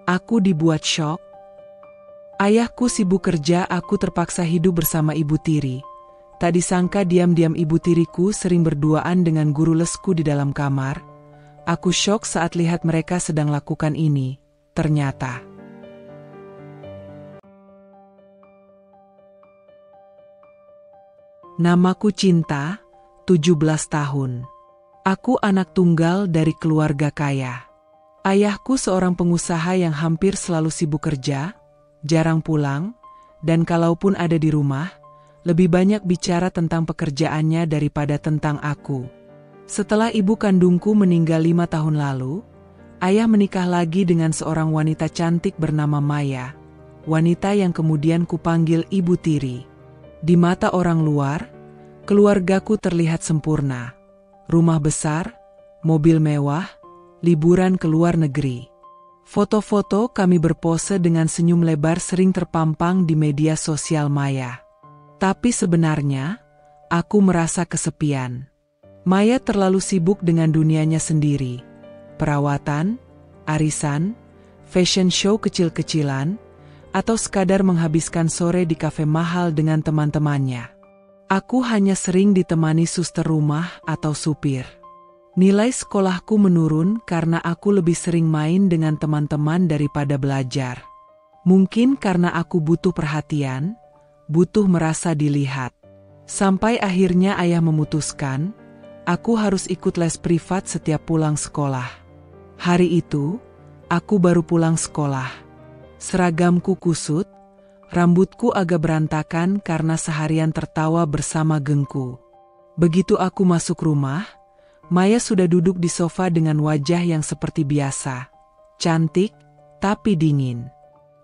Aku dibuat syok. Ayahku sibuk kerja, aku terpaksa hidup bersama ibu tiri. Tak disangka diam-diam ibu tiriku sering berduaan dengan guru lesku di dalam kamar. Aku syok saat lihat mereka sedang lakukan ini. Ternyata namaku Cinta, 17 tahun. Aku anak tunggal dari keluarga kaya. Ayahku seorang pengusaha yang hampir selalu sibuk kerja, jarang pulang, dan kalaupun ada di rumah, lebih banyak bicara tentang pekerjaannya daripada tentang aku. Setelah ibu kandungku meninggal 5 tahun lalu, ayah menikah lagi dengan seorang wanita cantik bernama Maya, wanita yang kemudian kupanggil ibu tiri. Di mata orang luar, keluargaku terlihat sempurna. Rumah besar, mobil mewah, liburan ke luar negeri. Foto-foto kami berpose dengan senyum lebar sering terpampang di media sosial Maya. Tapi sebenarnya, aku merasa kesepian. Maya terlalu sibuk dengan dunianya sendiri. Perawatan, arisan, fashion show kecil-kecilan, atau sekadar menghabiskan sore di kafe mahal dengan teman-temannya. Aku hanya sering ditemani suster rumah atau supir. Nilai sekolahku menurun karena aku lebih sering main dengan teman-teman daripada belajar. Mungkin karena aku butuh perhatian, butuh merasa dilihat. Sampai akhirnya ayah memutuskan, aku harus ikut les privat setiap pulang sekolah. Hari itu, aku baru pulang sekolah. Seragamku kusut, rambutku agak berantakan karena seharian tertawa bersama gengku. Begitu aku masuk rumah, Maya sudah duduk di sofa dengan wajah yang seperti biasa. Cantik, tapi dingin.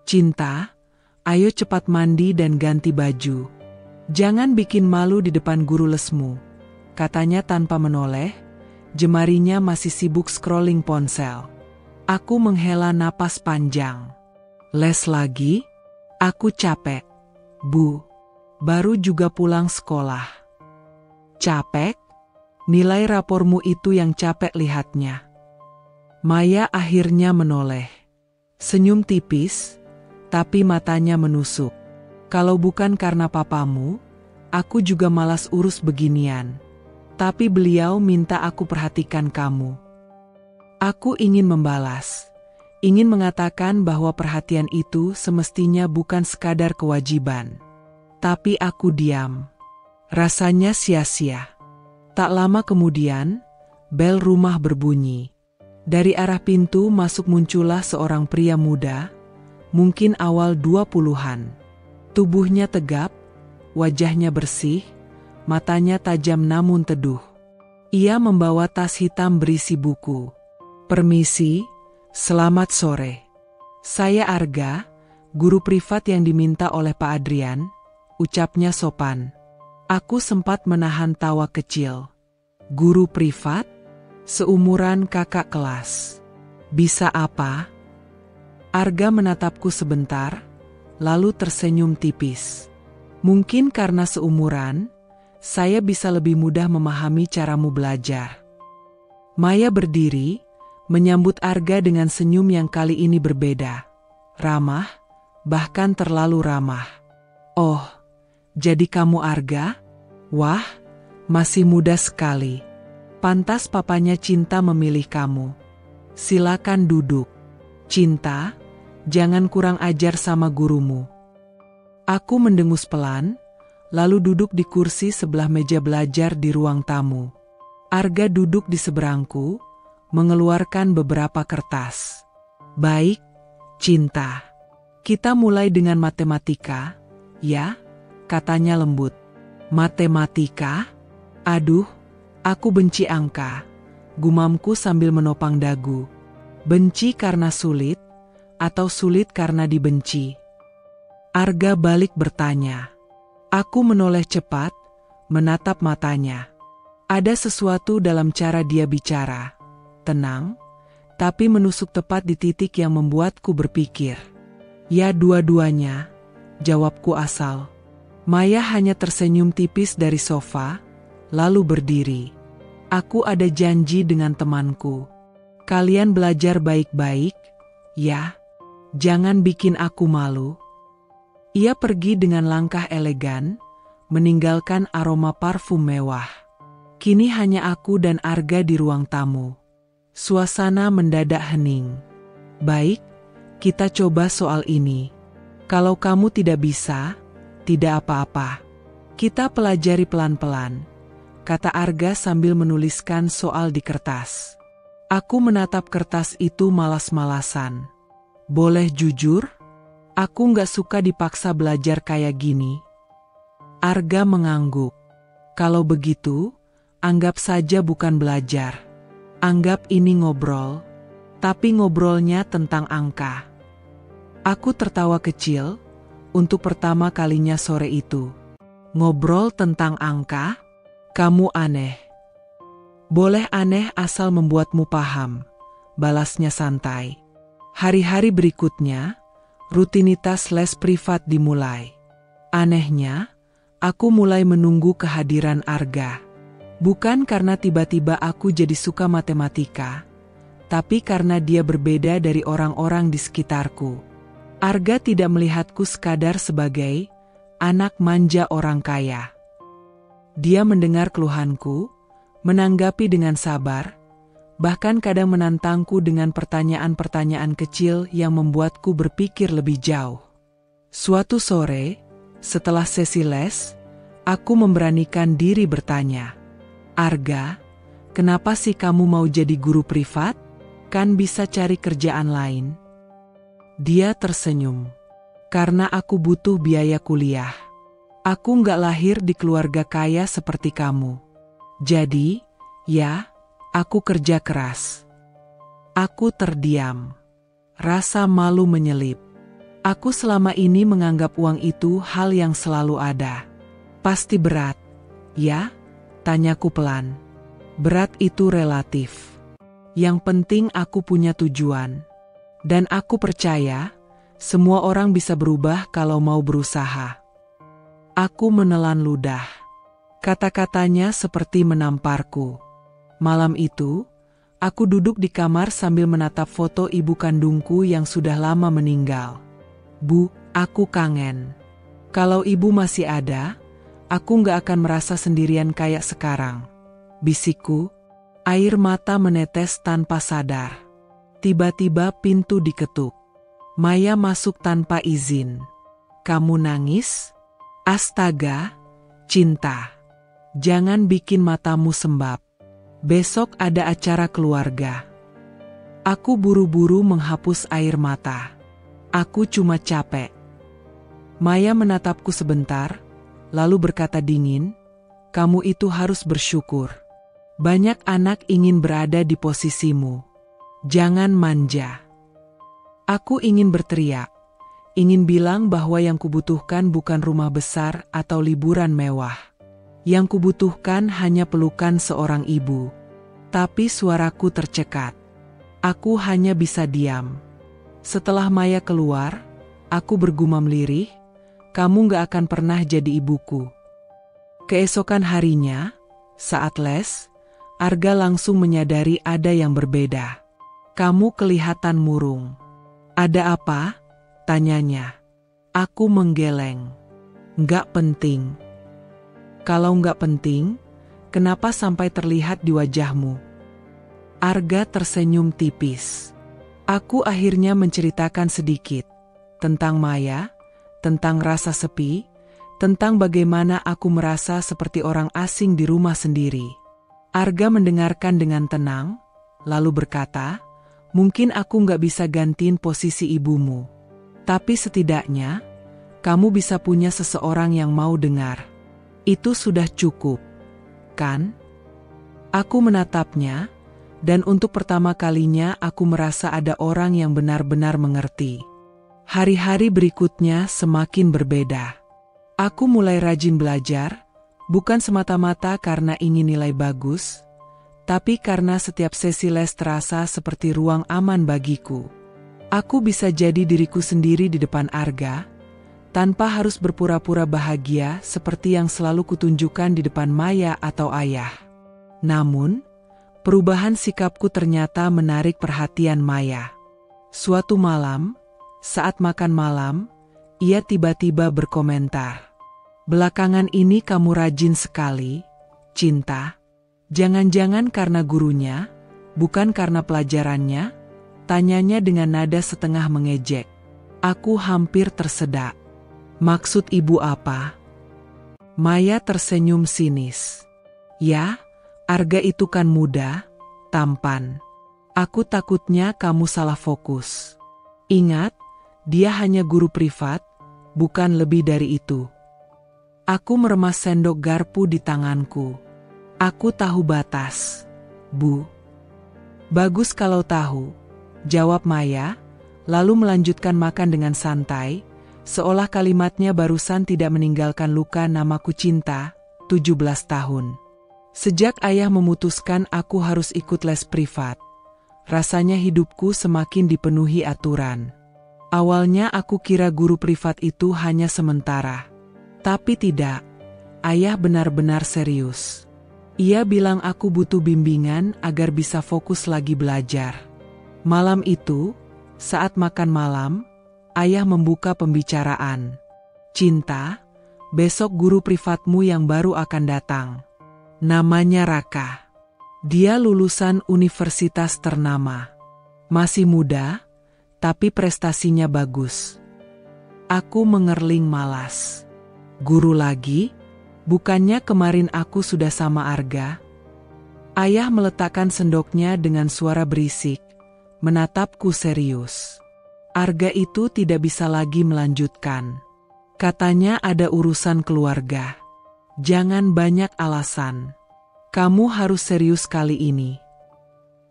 Cinta, ayo cepat mandi dan ganti baju. Jangan bikin malu di depan guru lesmu, katanya tanpa menoleh, jemarinya masih sibuk scrolling ponsel. Aku menghela napas panjang. Les lagi? Aku capek. Bu, baru juga pulang sekolah. Capek? Nilai rapormu itu yang capek lihatnya. Maya akhirnya menoleh. Senyum tipis, tapi matanya menusuk. Kalau bukan karena papamu, aku juga malas urus beginian. Tapi beliau minta aku perhatikan kamu. Aku ingin membalas. Ingin mengatakan bahwa perhatian itu semestinya bukan sekadar kewajiban. Tapi aku diam. Rasanya sia-sia. Tak lama kemudian, bel rumah berbunyi. Dari arah pintu masuk muncullah seorang pria muda, mungkin awal 20-an. Tubuhnya tegap, wajahnya bersih, matanya tajam namun teduh. Ia membawa tas hitam berisi buku. Permisi. Selamat sore. Saya Arga, guru privat yang diminta oleh Pak Adrian, ucapnya sopan. Aku sempat menahan tawa kecil. Guru privat? Seumuran kakak kelas. Bisa apa? Arga menatapku sebentar, lalu tersenyum tipis. Mungkin karena seumuran, saya bisa lebih mudah memahami caramu belajar. Maya berdiri, menyambut Arga dengan senyum yang kali ini berbeda. Ramah, bahkan terlalu ramah. Oh, jadi kamu Arga? Wah, masih muda sekali. Pantas papanya Cinta memilih kamu. Silakan duduk. Cinta, jangan kurang ajar sama gurumu. Aku mendengus pelan, lalu duduk di kursi sebelah meja belajar di ruang tamu. Arga duduk di seberangku, mengeluarkan beberapa kertas. Baik, Cinta. Kita mulai dengan matematika, ya? Katanya lembut. Matematika? Aduh, aku benci angka. Gumamku sambil menopang dagu. Benci karena sulit, atau sulit karena dibenci? Arga balik bertanya. Aku menoleh cepat, menatap matanya. Ada sesuatu dalam cara dia bicara. Tenang, tapi menusuk tepat di titik yang membuatku berpikir. Ya dua-duanya, jawabku asal. Maya hanya tersenyum tipis dari sofa, lalu berdiri. Aku ada janji dengan temanku. Kalian belajar baik-baik, ya? Jangan bikin aku malu. Ia pergi dengan langkah elegan, meninggalkan aroma parfum mewah. Kini hanya aku dan Arga di ruang tamu. Suasana mendadak hening. Baik, kita coba soal ini. Kalau kamu tidak bisa, tidak apa-apa. Kita pelajari pelan-pelan, kata Arga sambil menuliskan soal di kertas. Aku menatap kertas itu malas-malasan. Boleh jujur? Aku nggak suka dipaksa belajar kayak gini. Arga mengangguk. Kalau begitu, anggap saja bukan belajar. Anggap ini ngobrol, tapi ngobrolnya tentang angka. Aku tertawa kecil, untuk pertama kalinya sore itu. Ngobrol tentang angka? Kamu aneh. Boleh aneh asal membuatmu paham, balasnya santai. Hari-hari berikutnya, rutinitas les privat dimulai. Anehnya, aku mulai menunggu kehadiran Arga. Bukan karena tiba-tiba aku jadi suka matematika, tapi karena dia berbeda dari orang-orang di sekitarku. Arga tidak melihatku sekadar sebagai anak manja orang kaya. Dia mendengar keluhanku, menanggapi dengan sabar, bahkan kadang menantangku dengan pertanyaan-pertanyaan kecil yang membuatku berpikir lebih jauh. Suatu sore, setelah sesi les, aku memberanikan diri bertanya, Arga, kenapa sih kamu mau jadi guru privat? Kan bisa cari kerjaan lain. Dia tersenyum. Karena aku butuh biaya kuliah. Aku nggak lahir di keluarga kaya seperti kamu. Jadi, ya, aku kerja keras. Aku terdiam. Rasa malu menyelip. Aku selama ini menganggap uang itu hal yang selalu ada. Pasti berat, ya? Tanyaku pelan. Berat itu relatif. Yang penting aku punya tujuan. Dan aku percaya, semua orang bisa berubah kalau mau berusaha. Aku menelan ludah. Kata-katanya seperti menamparku. Malam itu, aku duduk di kamar sambil menatap foto ibu kandungku yang sudah lama meninggal. Bu, aku kangen. Kalau ibu masih ada, aku nggak akan merasa sendirian kayak sekarang. Bisikku, air mata menetes tanpa sadar. Tiba-tiba pintu diketuk. Maya masuk tanpa izin. Kamu nangis? Astaga, cinta. Jangan bikin matamu sembab. Besok ada acara keluarga. Aku buru-buru menghapus air mata. Aku cuma capek. Maya menatapku sebentar, lalu berkata dingin, kamu itu harus bersyukur. Banyak anak ingin berada di posisimu. Jangan manja. Aku ingin berteriak. Ingin bilang bahwa yang kubutuhkan bukan rumah besar atau liburan mewah. Yang kubutuhkan hanya pelukan seorang ibu. Tapi suaraku tercekat. Aku hanya bisa diam. Setelah Maya keluar, aku bergumam lirih, kamu gak akan pernah jadi ibuku. Keesokan harinya, saat les, Arga langsung menyadari ada yang berbeda. Kamu kelihatan murung. Ada apa? Tanyanya. Aku menggeleng. Nggak penting. Kalau nggak penting, kenapa sampai terlihat di wajahmu? Arga tersenyum tipis. Aku akhirnya menceritakan sedikit. Tentang Maya, tentang rasa sepi, tentang bagaimana aku merasa seperti orang asing di rumah sendiri. Arga mendengarkan dengan tenang, lalu berkata, mungkin aku nggak bisa gantiin posisi ibumu. Tapi setidaknya, kamu bisa punya seseorang yang mau dengar. Itu sudah cukup, kan? Aku menatapnya, dan untuk pertama kalinya aku merasa ada orang yang benar-benar mengerti. Hari-hari berikutnya semakin berbeda. Aku mulai rajin belajar, bukan semata-mata karena ingin nilai bagus, tapi karena setiap sesi les terasa seperti ruang aman bagiku. Aku bisa jadi diriku sendiri di depan Arga, tanpa harus berpura-pura bahagia seperti yang selalu kutunjukkan di depan Maya atau ayah. Namun, perubahan sikapku ternyata menarik perhatian Maya. Suatu malam, Saat makan malam, ia tiba-tiba berkomentar. Belakangan ini kamu rajin sekali, Cinta. Jangan-jangan karena gurunya, bukan karena pelajarannya? Tanyanya dengan nada setengah mengejek. Aku hampir tersedak. Maksud ibu apa? Maya tersenyum sinis. Ya, Arga itu kan muda, tampan. Aku takutnya kamu salah fokus. Ingat, dia hanya guru privat, bukan lebih dari itu. Aku meremas sendok garpu di tanganku. Aku tahu batas, Bu. Bagus kalau tahu, jawab Maya, lalu melanjutkan makan dengan santai, seolah kalimatnya barusan tidak meninggalkan luka namaku Cinta, 17 tahun. Sejak ayah memutuskan aku harus ikut les privat, rasanya hidupku semakin dipenuhi aturan. Awalnya aku kira guru privat itu hanya sementara. Tapi tidak, ayah benar-benar serius. Ia bilang aku butuh bimbingan agar bisa fokus lagi belajar. Malam itu, saat makan malam, ayah membuka pembicaraan. Cinta, besok guru privatmu yang baru akan datang. Namanya Raka. Dia lulusan universitas ternama. Masih muda, tapi prestasinya bagus. Aku mengerling malas. Guru lagi? Bukannya kemarin aku sudah sama Arga? Ayah meletakkan sendoknya dengan suara berisik, menatapku serius. Arga itu tidak bisa lagi melanjutkan. Katanya ada urusan keluarga. Jangan banyak alasan. Kamu harus serius kali ini.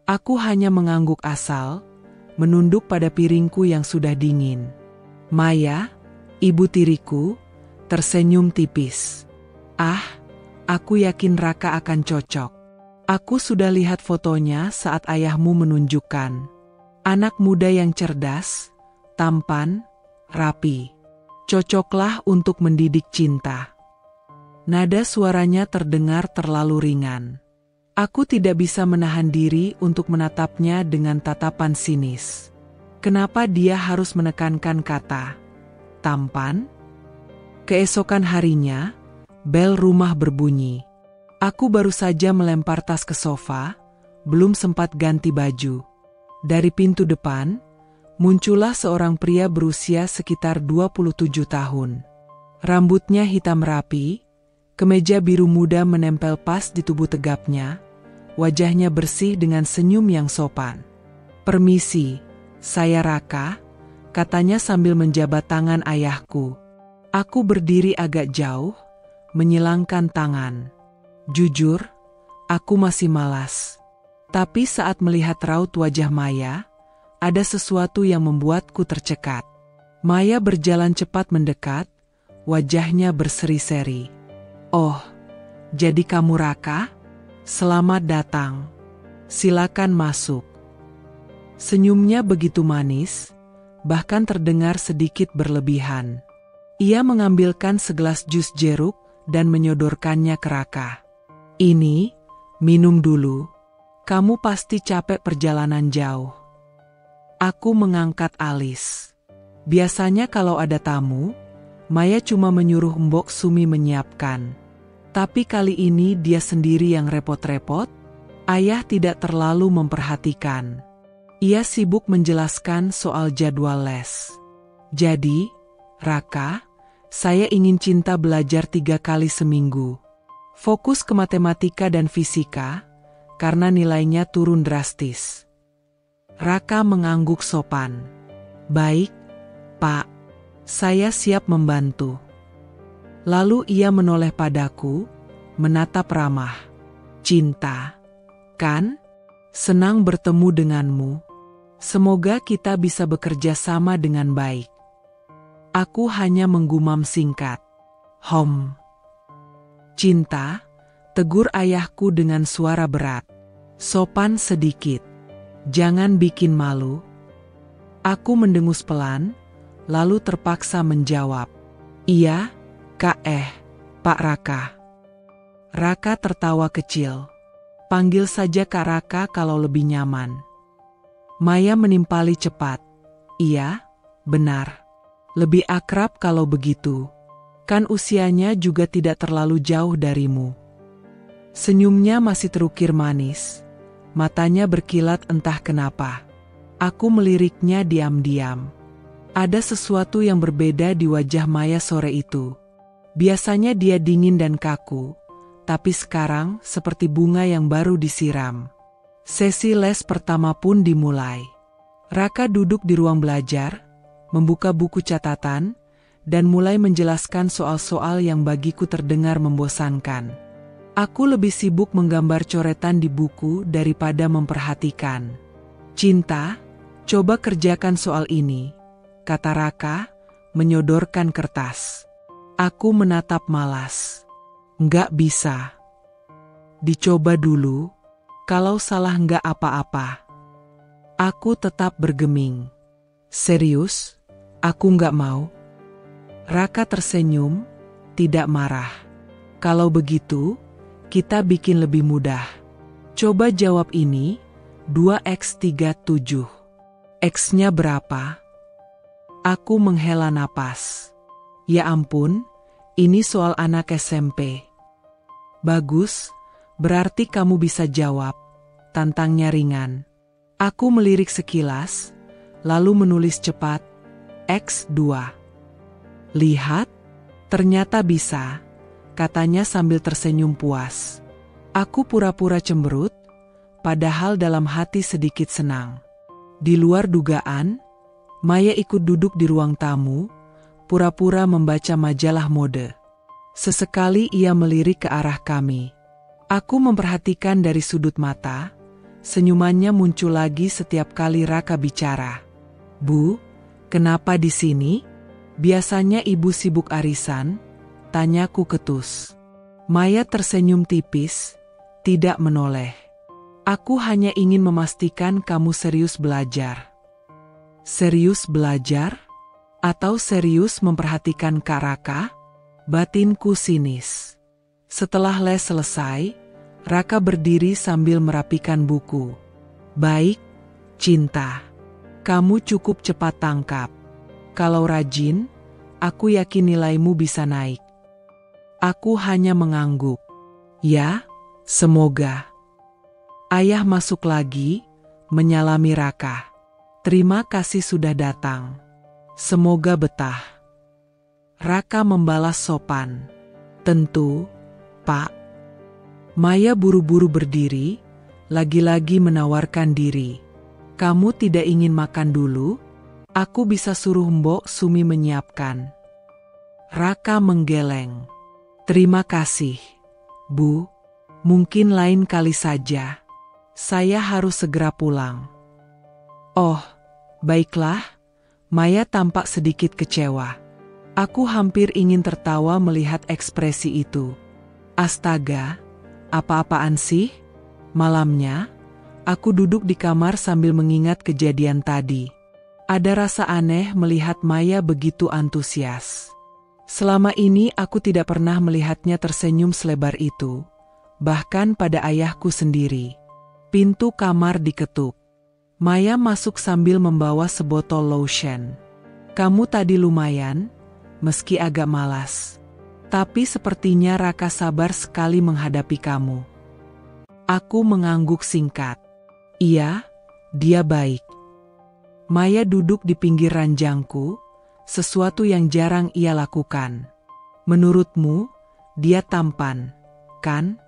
Aku hanya mengangguk asal, menunduk pada piringku yang sudah dingin. Maya, ibu tiriku, tersenyum tipis. Ah, aku yakin Raka akan cocok. Aku sudah lihat fotonya saat ayahmu menunjukkan. Anak muda yang cerdas, tampan, rapi. Cocoklah untuk mendidik Cinta. Nada suaranya terdengar terlalu ringan. Aku tidak bisa menahan diri untuk menatapnya dengan tatapan sinis. Kenapa dia harus menekankan kata tampan? Keesokan harinya, bel rumah berbunyi. Aku baru saja melempar tas ke sofa, belum sempat ganti baju. Dari pintu depan, muncullah seorang pria berusia sekitar 27 tahun. Rambutnya hitam rapi, kemeja biru muda menempel pas di tubuh tegapnya, wajahnya bersih dengan senyum yang sopan. Permisi, saya Raka, katanya sambil menjabat tangan ayahku. Aku berdiri agak jauh, menyilangkan tangan. Jujur, aku masih malas. Tapi saat melihat raut wajah Maya, ada sesuatu yang membuatku tercekat. Maya berjalan cepat mendekat, wajahnya berseri-seri. Oh, jadi kamu Raka? Selamat datang. Silakan masuk. Senyumnya begitu manis, bahkan terdengar sedikit berlebihan. Ia mengambilkan segelas jus jeruk dan menyodorkannya ke Raka. Ini, minum dulu. Kamu pasti capek perjalanan jauh. Aku mengangkat alis. Biasanya kalau ada tamu, Maya cuma menyuruh Mbok Sumi menyiapkan. Tapi kali ini dia sendiri yang repot-repot. Ayah tidak terlalu memperhatikan. Ia sibuk menjelaskan soal jadwal les. Jadi, Raka, saya ingin Cinta belajar 3 kali seminggu. Fokus ke matematika dan fisika, karena nilainya turun drastis. Raka mengangguk sopan. Baik, Pak. Saya siap membantu. Lalu ia menoleh padaku, menatap ramah. Cinta, kan? Senang bertemu denganmu. Semoga kita bisa bekerja sama dengan baik. Aku hanya menggumam singkat. Cinta, tegur ayahku dengan suara berat. Sopan sedikit. Jangan bikin malu. Aku mendengus pelan, lalu terpaksa menjawab. Iya, Kak Pak Raka. Raka tertawa kecil. Panggil saja Kak Raka kalau lebih nyaman. Maya menimpali cepat. Iya, Benar. Lebih akrab kalau begitu. Kan usianya juga tidak terlalu jauh darimu. Senyumnya masih terukir manis. Matanya berkilat entah kenapa. Aku meliriknya diam-diam. Ada sesuatu yang berbeda di wajah Maya sore itu. Biasanya dia dingin dan kaku, tapi sekarang seperti bunga yang baru disiram. Sesi les pertama pun dimulai. Raka duduk di ruang belajar, membuka buku catatan, dan mulai menjelaskan soal-soal yang bagiku terdengar membosankan. Aku lebih sibuk menggambar coretan di buku daripada memperhatikan. "Cinta, coba kerjakan soal ini," kata Raka, menyodorkan kertas. Aku menatap malas. "Nggak bisa." "Dicoba dulu, kalau salah nggak apa-apa." Aku tetap bergeming. "Serius, aku nggak mau." Raka tersenyum, tidak marah. "Kalau begitu, kita bikin lebih mudah. Coba jawab ini, 2x37. X-nya berapa?" Aku menghela napas. Ya ampun, ini soal anak SMP. "Bagus, berarti kamu bisa jawab," tantangnya ringan. Aku melirik sekilas, lalu menulis cepat, X2. "Lihat, ternyata bisa," katanya sambil tersenyum puas. Aku pura-pura cemberut, padahal dalam hati sedikit senang. Di luar dugaan, Maya ikut duduk di ruang tamu, pura-pura membaca majalah mode. Sesekali ia melirik ke arah kami. Aku memperhatikan dari sudut mata, senyumannya muncul lagi setiap kali Raka bicara. "Bu, kenapa di sini? Biasanya ibu sibuk arisan?" tanyaku ketus. Maya tersenyum tipis, tidak menoleh. "Aku hanya ingin memastikan kamu serius belajar." Serius belajar? Atau serius memperhatikan Kak Raka? Batinku sinis. Setelah les selesai, Raka berdiri sambil merapikan buku. "Baik, Cinta. Kamu cukup cepat tangkap. Kalau rajin, aku yakin nilaimu bisa naik." Aku hanya mengangguk. "Ya, semoga." Ayah masuk lagi, menyalami Raka. "Terima kasih sudah datang. Semoga betah." Raka membalas sopan. "Tentu, Pak." Maya buru-buru berdiri, lagi-lagi menawarkan diri. "Kamu tidak ingin makan dulu? Aku bisa suruh Mbok Sumi menyiapkan." Raka menggeleng. "Terima kasih, Bu. Mungkin lain kali saja. Saya harus segera pulang." "Oh, baiklah." Maya tampak sedikit kecewa. Aku hampir ingin tertawa melihat ekspresi itu. Astaga, apa-apaan sih? Malamnya, aku duduk di kamar sambil mengingat kejadian tadi. Ada rasa aneh melihat Maya begitu antusias. Selama ini aku tidak pernah melihatnya tersenyum selebar itu, bahkan pada ayahku sendiri. Pintu kamar diketuk. Maya masuk sambil membawa sebotol lotion. "Kamu tadi lumayan, meski agak malas. Tapi sepertinya Raka sabar sekali menghadapi kamu." Aku mengangguk singkat. "Iya, dia baik." Maya duduk di pinggir ranjangku, sesuatu yang jarang ia lakukan. "Menurutmu, dia tampan, kan?"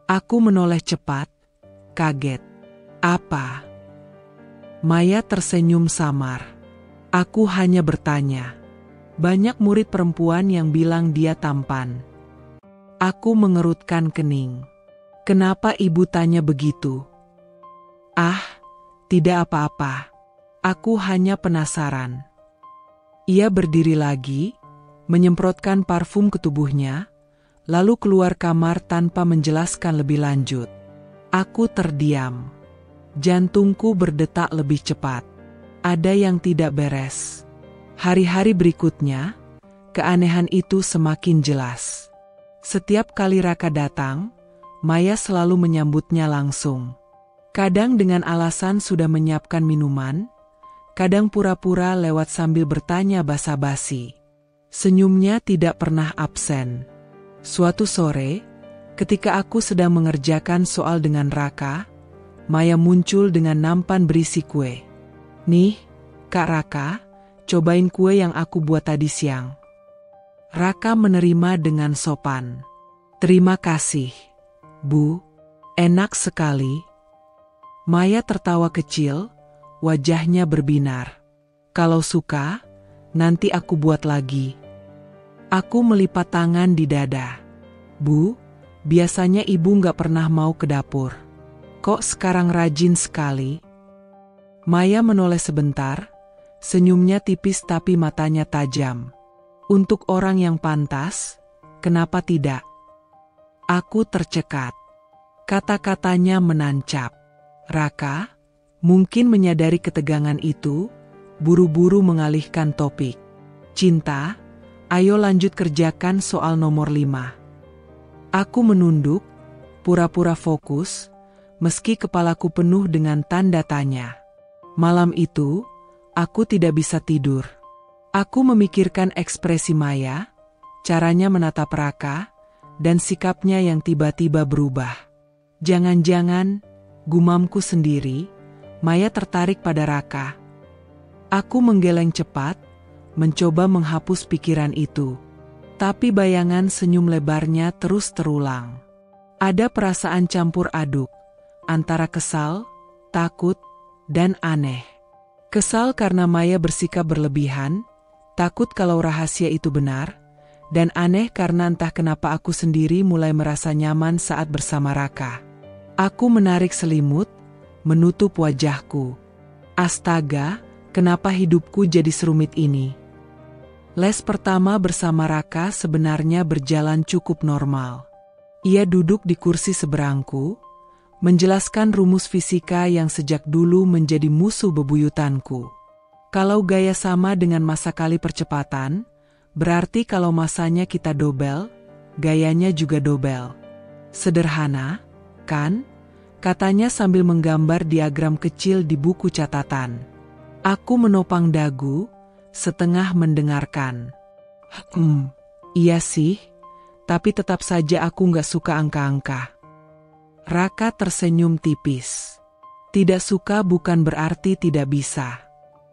Aku menoleh cepat, kaget. "Apa?" Maya tersenyum samar. "Aku hanya bertanya. Banyak murid perempuan yang bilang dia tampan." Aku mengerutkan kening. "Kenapa ibu tanya begitu?" "Ah, tidak apa-apa. Aku hanya penasaran." Ia berdiri lagi, menyemprotkan parfum ke tubuhnya, lalu keluar kamar tanpa menjelaskan lebih lanjut. Aku terdiam. Jantungku berdetak lebih cepat. Ada yang tidak beres. Hari-hari berikutnya, keanehan itu semakin jelas. Setiap kali Raka datang, Maya selalu menyambutnya langsung. Kadang dengan alasan sudah menyiapkan minuman, Kadang pura-pura lewat sambil bertanya basa-basi. Senyumnya tidak pernah absen. Suatu sore, ketika aku sedang mengerjakan soal dengan Raka, Maya muncul dengan nampan berisi kue. "Nih, Kak Raka, cobain kue yang aku buat tadi siang." Raka menerima dengan sopan. "Terima kasih, Bu. Enak sekali." Maya tertawa kecil, wajahnya berbinar. "Kalau suka, nanti aku buat lagi." Aku melipat tangan di dada. "Bu, biasanya ibu nggak pernah mau ke dapur. Kok sekarang rajin sekali?" Maya menoleh sebentar, senyumnya tipis tapi matanya tajam. "Untuk orang yang pantas, kenapa tidak?" Aku tercekat. Kata-katanya menancap. Raka, mungkin menyadari ketegangan itu, buru-buru mengalihkan topik. "Cinta, ayo lanjut kerjakan soal nomor 5. Aku menunduk, pura-pura fokus, meski kepalaku penuh dengan tanda tanya. Malam itu, aku tidak bisa tidur. Aku memikirkan ekspresi Maya, caranya menatap Raka, dan sikapnya yang tiba-tiba berubah. Jangan-jangan, gumamku sendiri, Maya tertarik pada Raka. Aku menggeleng cepat, mencoba menghapus pikiran itu. Tapi bayangan senyum lebarnya terus terulang. Ada perasaan campur aduk, antara kesal, takut, dan aneh. Kesal karena Maya bersikap berlebihan, takut kalau rahasia itu benar, dan aneh karena entah kenapa aku sendiri mulai merasa nyaman saat bersama Raka. Aku menarik selimut, menutup wajahku. Astaga, kenapa hidupku jadi serumit ini? Les pertama bersama Raka sebenarnya berjalan cukup normal. Ia duduk di kursi seberangku, menjelaskan rumus fisika yang sejak dulu menjadi musuh bebuyutanku. Kalau gaya sama dengan masa kali percepatan, berarti kalau masanya kita dobel, gayanya juga dobel. Sederhana, kan? Katanya sambil menggambar diagram kecil di buku catatan. Aku menopang dagu, setengah mendengarkan. Iya sih, tapi tetap saja aku nggak suka angka-angka." Raka tersenyum tipis. "Tidak suka bukan berarti tidak bisa.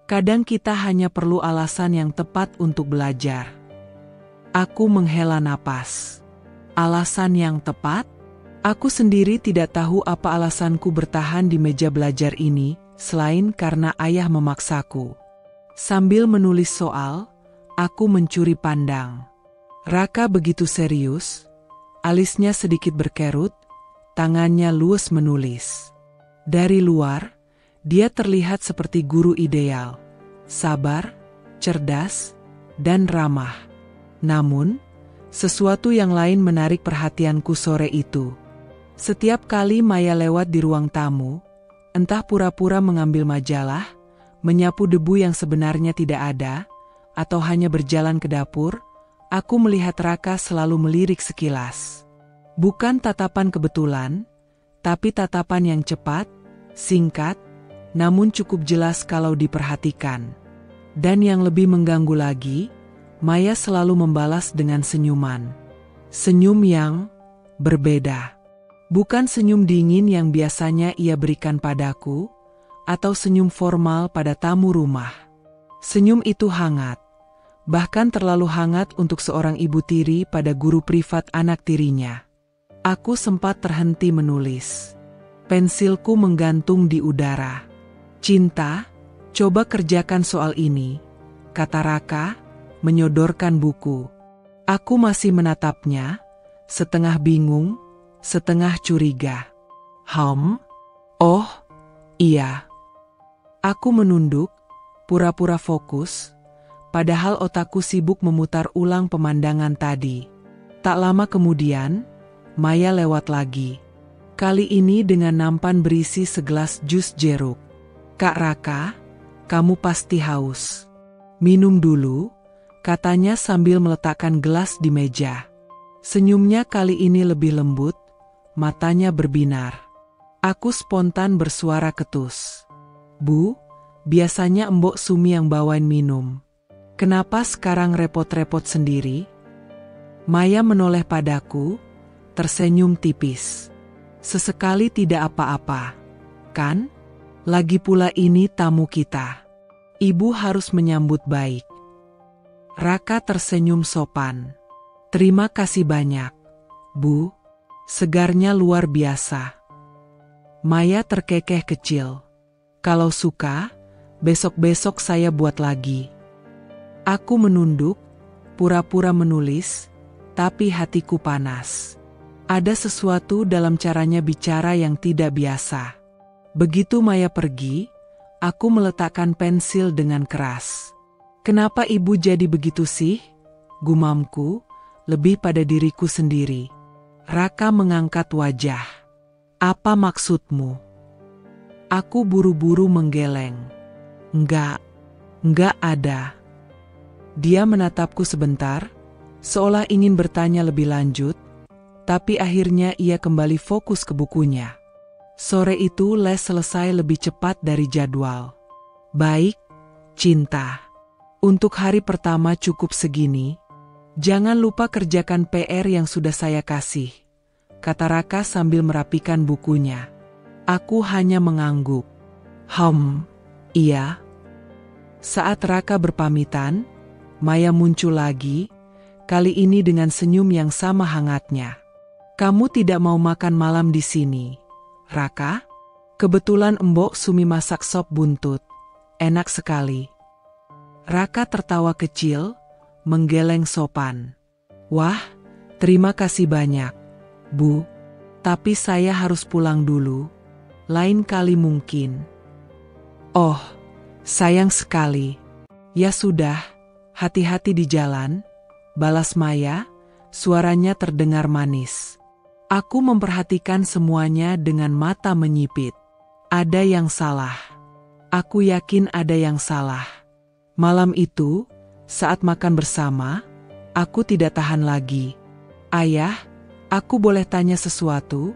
Kadang kita hanya perlu alasan yang tepat untuk belajar." Aku menghela napas. Alasan yang tepat? Aku sendiri tidak tahu apa alasanku bertahan di meja belajar ini, selain karena ayah memaksaku. Sambil menulis soal, aku mencuri pandang. Raka begitu serius, alisnya sedikit berkerut, tangannya luas menulis. Dari luar, dia terlihat seperti guru ideal, sabar, cerdas, dan ramah. Namun, sesuatu yang lain menarik perhatianku sore itu. Setiap kali Maya lewat di ruang tamu, entah pura-pura mengambil majalah, menyapu debu yang sebenarnya tidak ada, atau hanya berjalan ke dapur, aku melihat Raka selalu melirik sekilas. Bukan tatapan kebetulan, tapi tatapan yang cepat, singkat, namun cukup jelas kalau diperhatikan. Dan yang lebih mengganggu lagi, Maya selalu membalas dengan senyuman. Senyum yang berbeda. Bukan senyum dingin yang biasanya ia berikan padaku, atau senyum formal pada tamu rumah. Senyum itu hangat, bahkan terlalu hangat untuk seorang ibu tiri pada guru privat anak tirinya. Aku sempat terhenti menulis. Pensilku menggantung di udara. "Cinta, coba kerjakan soal ini," kata Raka, menyodorkan buku. Aku masih menatapnya, setengah bingung, setengah curiga. Oh, iya." Aku menunduk, pura-pura fokus, padahal otakku sibuk memutar ulang pemandangan tadi. Tak lama kemudian, Maya lewat lagi. Kali ini dengan nampan berisi segelas jus jeruk. "Kak Raka, kamu pasti haus. Minum dulu," katanya sambil meletakkan gelas di meja. Senyumnya kali ini lebih lembut, matanya berbinar. Aku spontan bersuara ketus. "Bu, Biasanya Mbok Sumi yang bawain minum. Kenapa sekarang repot-repot sendiri? Maya menoleh padaku, tersenyum tipis. Sesekali tidak apa-apa, kan? Lagi pula ini tamu kita. Ibu harus menyambut baik. Raka tersenyum sopan. Terima kasih banyak, Bu. Segarnya luar biasa. Maya terkekeh kecil. Kalau suka, besok-besok saya buat lagi. Aku menunduk, pura-pura menulis, tapi hatiku panas. Ada sesuatu dalam caranya bicara yang tidak biasa. Begitu Maya pergi, aku meletakkan pensil dengan keras. Kenapa ibu jadi begitu sih? Gumamku, lebih pada diriku sendiri. Raka mengangkat wajah. Apa maksudmu? Aku buru-buru menggeleng. Enggak ada. Dia menatapku sebentar, seolah ingin bertanya lebih lanjut, tapi akhirnya ia kembali fokus ke bukunya. Sore itu les selesai lebih cepat dari jadwal. Baik, Cinta. Untuk hari pertama cukup segini. Jangan lupa kerjakan PR yang sudah saya kasih, kata Raka sambil merapikan bukunya. Aku hanya mengangguk. Iya. Saat Raka berpamitan, Maya muncul lagi, kali ini dengan senyum yang sama hangatnya. Kamu tidak mau makan malam di sini, Raka? Kebetulan Mbok Sumi masak sop buntut. Enak sekali. Raka tertawa kecil, menggeleng sopan. Wah, terima kasih banyak, Bu. Tapi saya harus pulang dulu. Lain kali mungkin. Oh, sayang sekali. Ya sudah, hati-hati di jalan, balas Maya, suaranya terdengar manis. Aku memperhatikan semuanya dengan mata menyipit. Ada yang salah. Aku yakin ada yang salah. Malam itu, saat makan bersama, aku tidak tahan lagi. Ayah, aku boleh tanya sesuatu?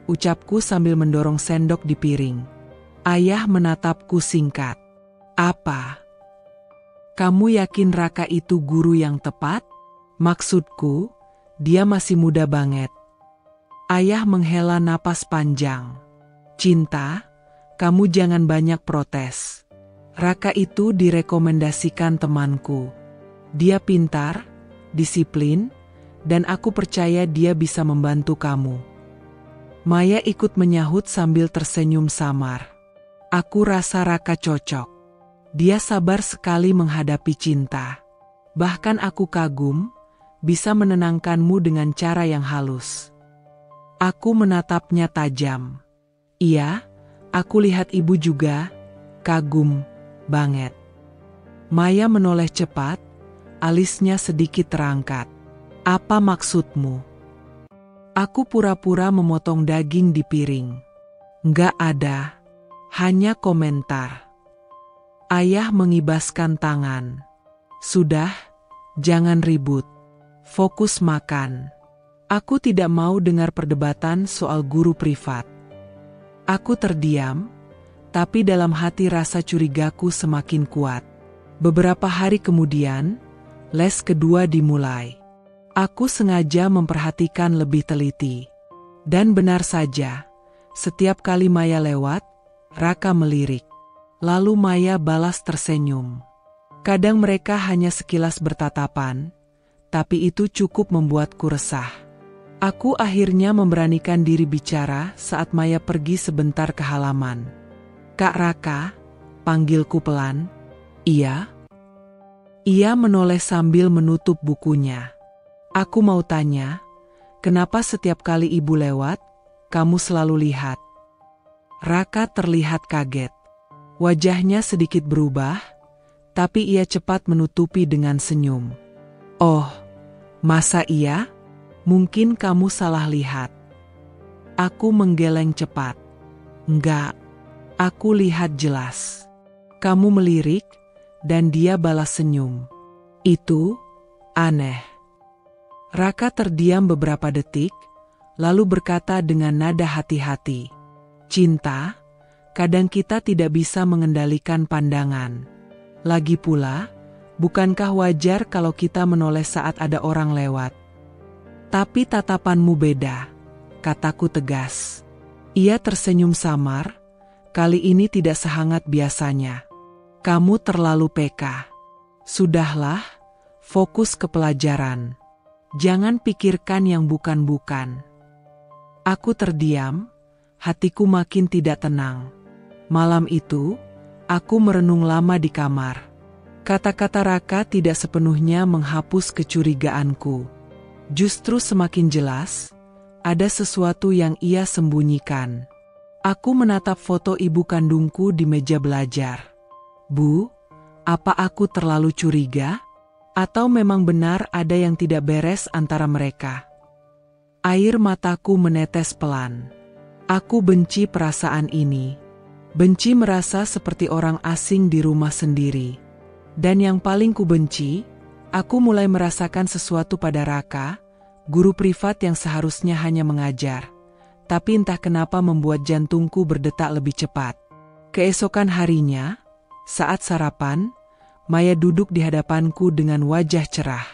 Ucapku sambil mendorong sendok di piring. Ayah menatapku singkat. Apa? Kamu yakin Raka itu guru yang tepat? Maksudku, dia masih muda banget. Ayah menghela napas panjang. Cinta, kamu jangan banyak protes. Raka itu direkomendasikan temanku. Dia pintar, disiplin, dan aku percaya dia bisa membantu kamu. Maya ikut menyahut sambil tersenyum samar. Aku rasa Raka cocok. Dia sabar sekali menghadapi cinta. Bahkan aku kagum, bisa menenangkanmu dengan cara yang halus. Aku menatapnya tajam. Iya, aku lihat ibu juga, kagum banget. Maya menoleh cepat, alisnya sedikit terangkat. Apa maksudmu? Aku pura-pura memotong daging di piring. Nggak ada, hanya komentar. Ayah mengibaskan tangan. Sudah, jangan ribut. Fokus makan. Aku tidak mau dengar perdebatan soal guru privat. Aku terdiam, tapi dalam hati rasa curigaku semakin kuat. Beberapa hari kemudian, les kedua dimulai. Aku sengaja memperhatikan lebih teliti. Dan benar saja, setiap kali Maya lewat, Raka melirik. Lalu Maya balas tersenyum. Kadang mereka hanya sekilas bertatapan, tapi itu cukup membuatku resah. Aku akhirnya memberanikan diri bicara saat Maya pergi sebentar ke halaman. Kak Raka, panggilku pelan. Iya? Ia menoleh sambil menutup bukunya. Aku mau tanya, kenapa setiap kali ibu lewat, kamu selalu lihat? Raka terlihat kaget. Wajahnya sedikit berubah, tapi ia cepat menutupi dengan senyum. Oh, masa iya? Mungkin kamu salah lihat. Aku menggeleng cepat. Enggak, aku lihat jelas. Kamu melirik, dan dia balas senyum. Itu aneh. Raka terdiam beberapa detik, lalu berkata dengan nada hati-hati. Cinta, Kadang kita tidak bisa mengendalikan pandangan. Lagi pula, bukankah wajar kalau kita menoleh saat ada orang lewat? Tapi tatapanmu beda, kataku tegas. Ia tersenyum samar, kali ini tidak sehangat biasanya. Kamu terlalu peka. Sudahlah, fokus ke pelajaran. Jangan pikirkan yang bukan-bukan. Aku terdiam, hatiku makin tidak tenang. Malam itu, aku merenung lama di kamar. Kata-kata Raka tidak sepenuhnya menghapus kecurigaanku. Justru semakin jelas, ada sesuatu yang ia sembunyikan. Aku menatap foto ibu kandungku di meja belajar. Bu, apa aku terlalu curiga? Atau memang benar ada yang tidak beres antara mereka? Air mataku menetes pelan. Aku benci perasaan ini. Benci merasa seperti orang asing di rumah sendiri. Dan yang paling kubenci, aku mulai merasakan sesuatu pada Raka, guru privat yang seharusnya hanya mengajar. Tapi entah kenapa membuat jantungku berdetak lebih cepat. Keesokan harinya, saat sarapan, Maya duduk di hadapanku dengan wajah cerah.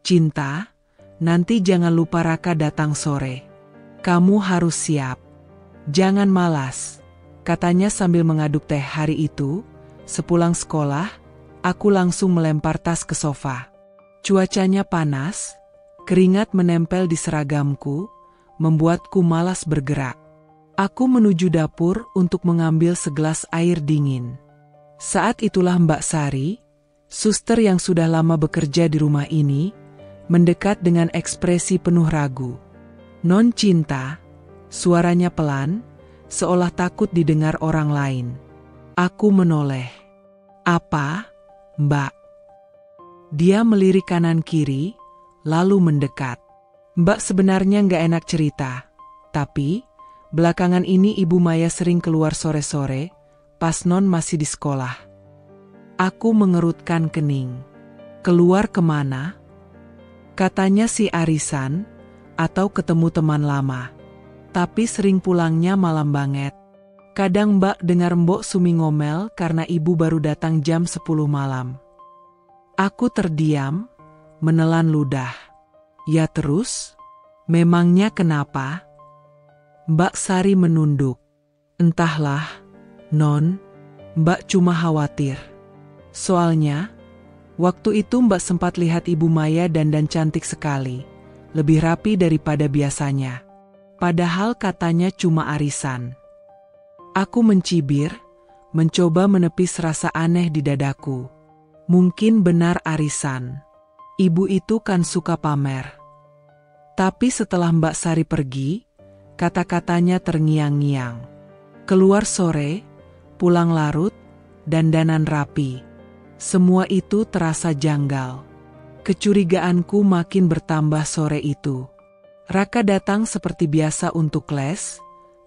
Cinta, nanti jangan lupa Raka datang sore. Kamu harus siap. Jangan malas, katanya sambil mengaduk teh. Hari itu, sepulang sekolah, aku langsung melempar tas ke sofa. Cuacanya panas, keringat menempel di seragamku, membuatku malas bergerak. Aku menuju dapur untuk mengambil segelas air dingin. Saat itulah Mbak Sari, suster yang sudah lama bekerja di rumah ini, mendekat dengan ekspresi penuh ragu. Non Cinta, suaranya pelan, seolah takut didengar orang lain. Aku menoleh. Apa, Mbak? Dia melirik kanan kiri, lalu mendekat. Mbak sebenarnya nggak enak cerita, tapi belakangan ini Ibu Maya sering keluar sore-sore, pas Non masih di sekolah. Aku mengerutkan kening. Keluar kemana? Katanya si arisan, atau ketemu teman lama. Tapi sering pulangnya malam banget. Kadang Mbak dengar Mbok Sumi ngomel karena ibu baru datang jam 10 malam. Aku terdiam, menelan ludah. Ya terus? Memangnya kenapa? Mbak Sari menunduk. Entahlah, Non, Mbak cuma khawatir. Soalnya, waktu itu Mbak sempat lihat Ibu Maya dandan cantik sekali, lebih rapi daripada biasanya. Padahal katanya cuma arisan. Aku mencibir, mencoba menepis rasa aneh di dadaku. Mungkin benar arisan. Ibu itu kan suka pamer. Tapi setelah Mbak Sari pergi, kata-katanya terngiang-ngiang. Keluar sore, pulang larut, dandanan rapi. Semua itu terasa janggal. Kecurigaanku makin bertambah sore itu. Raka datang seperti biasa untuk les,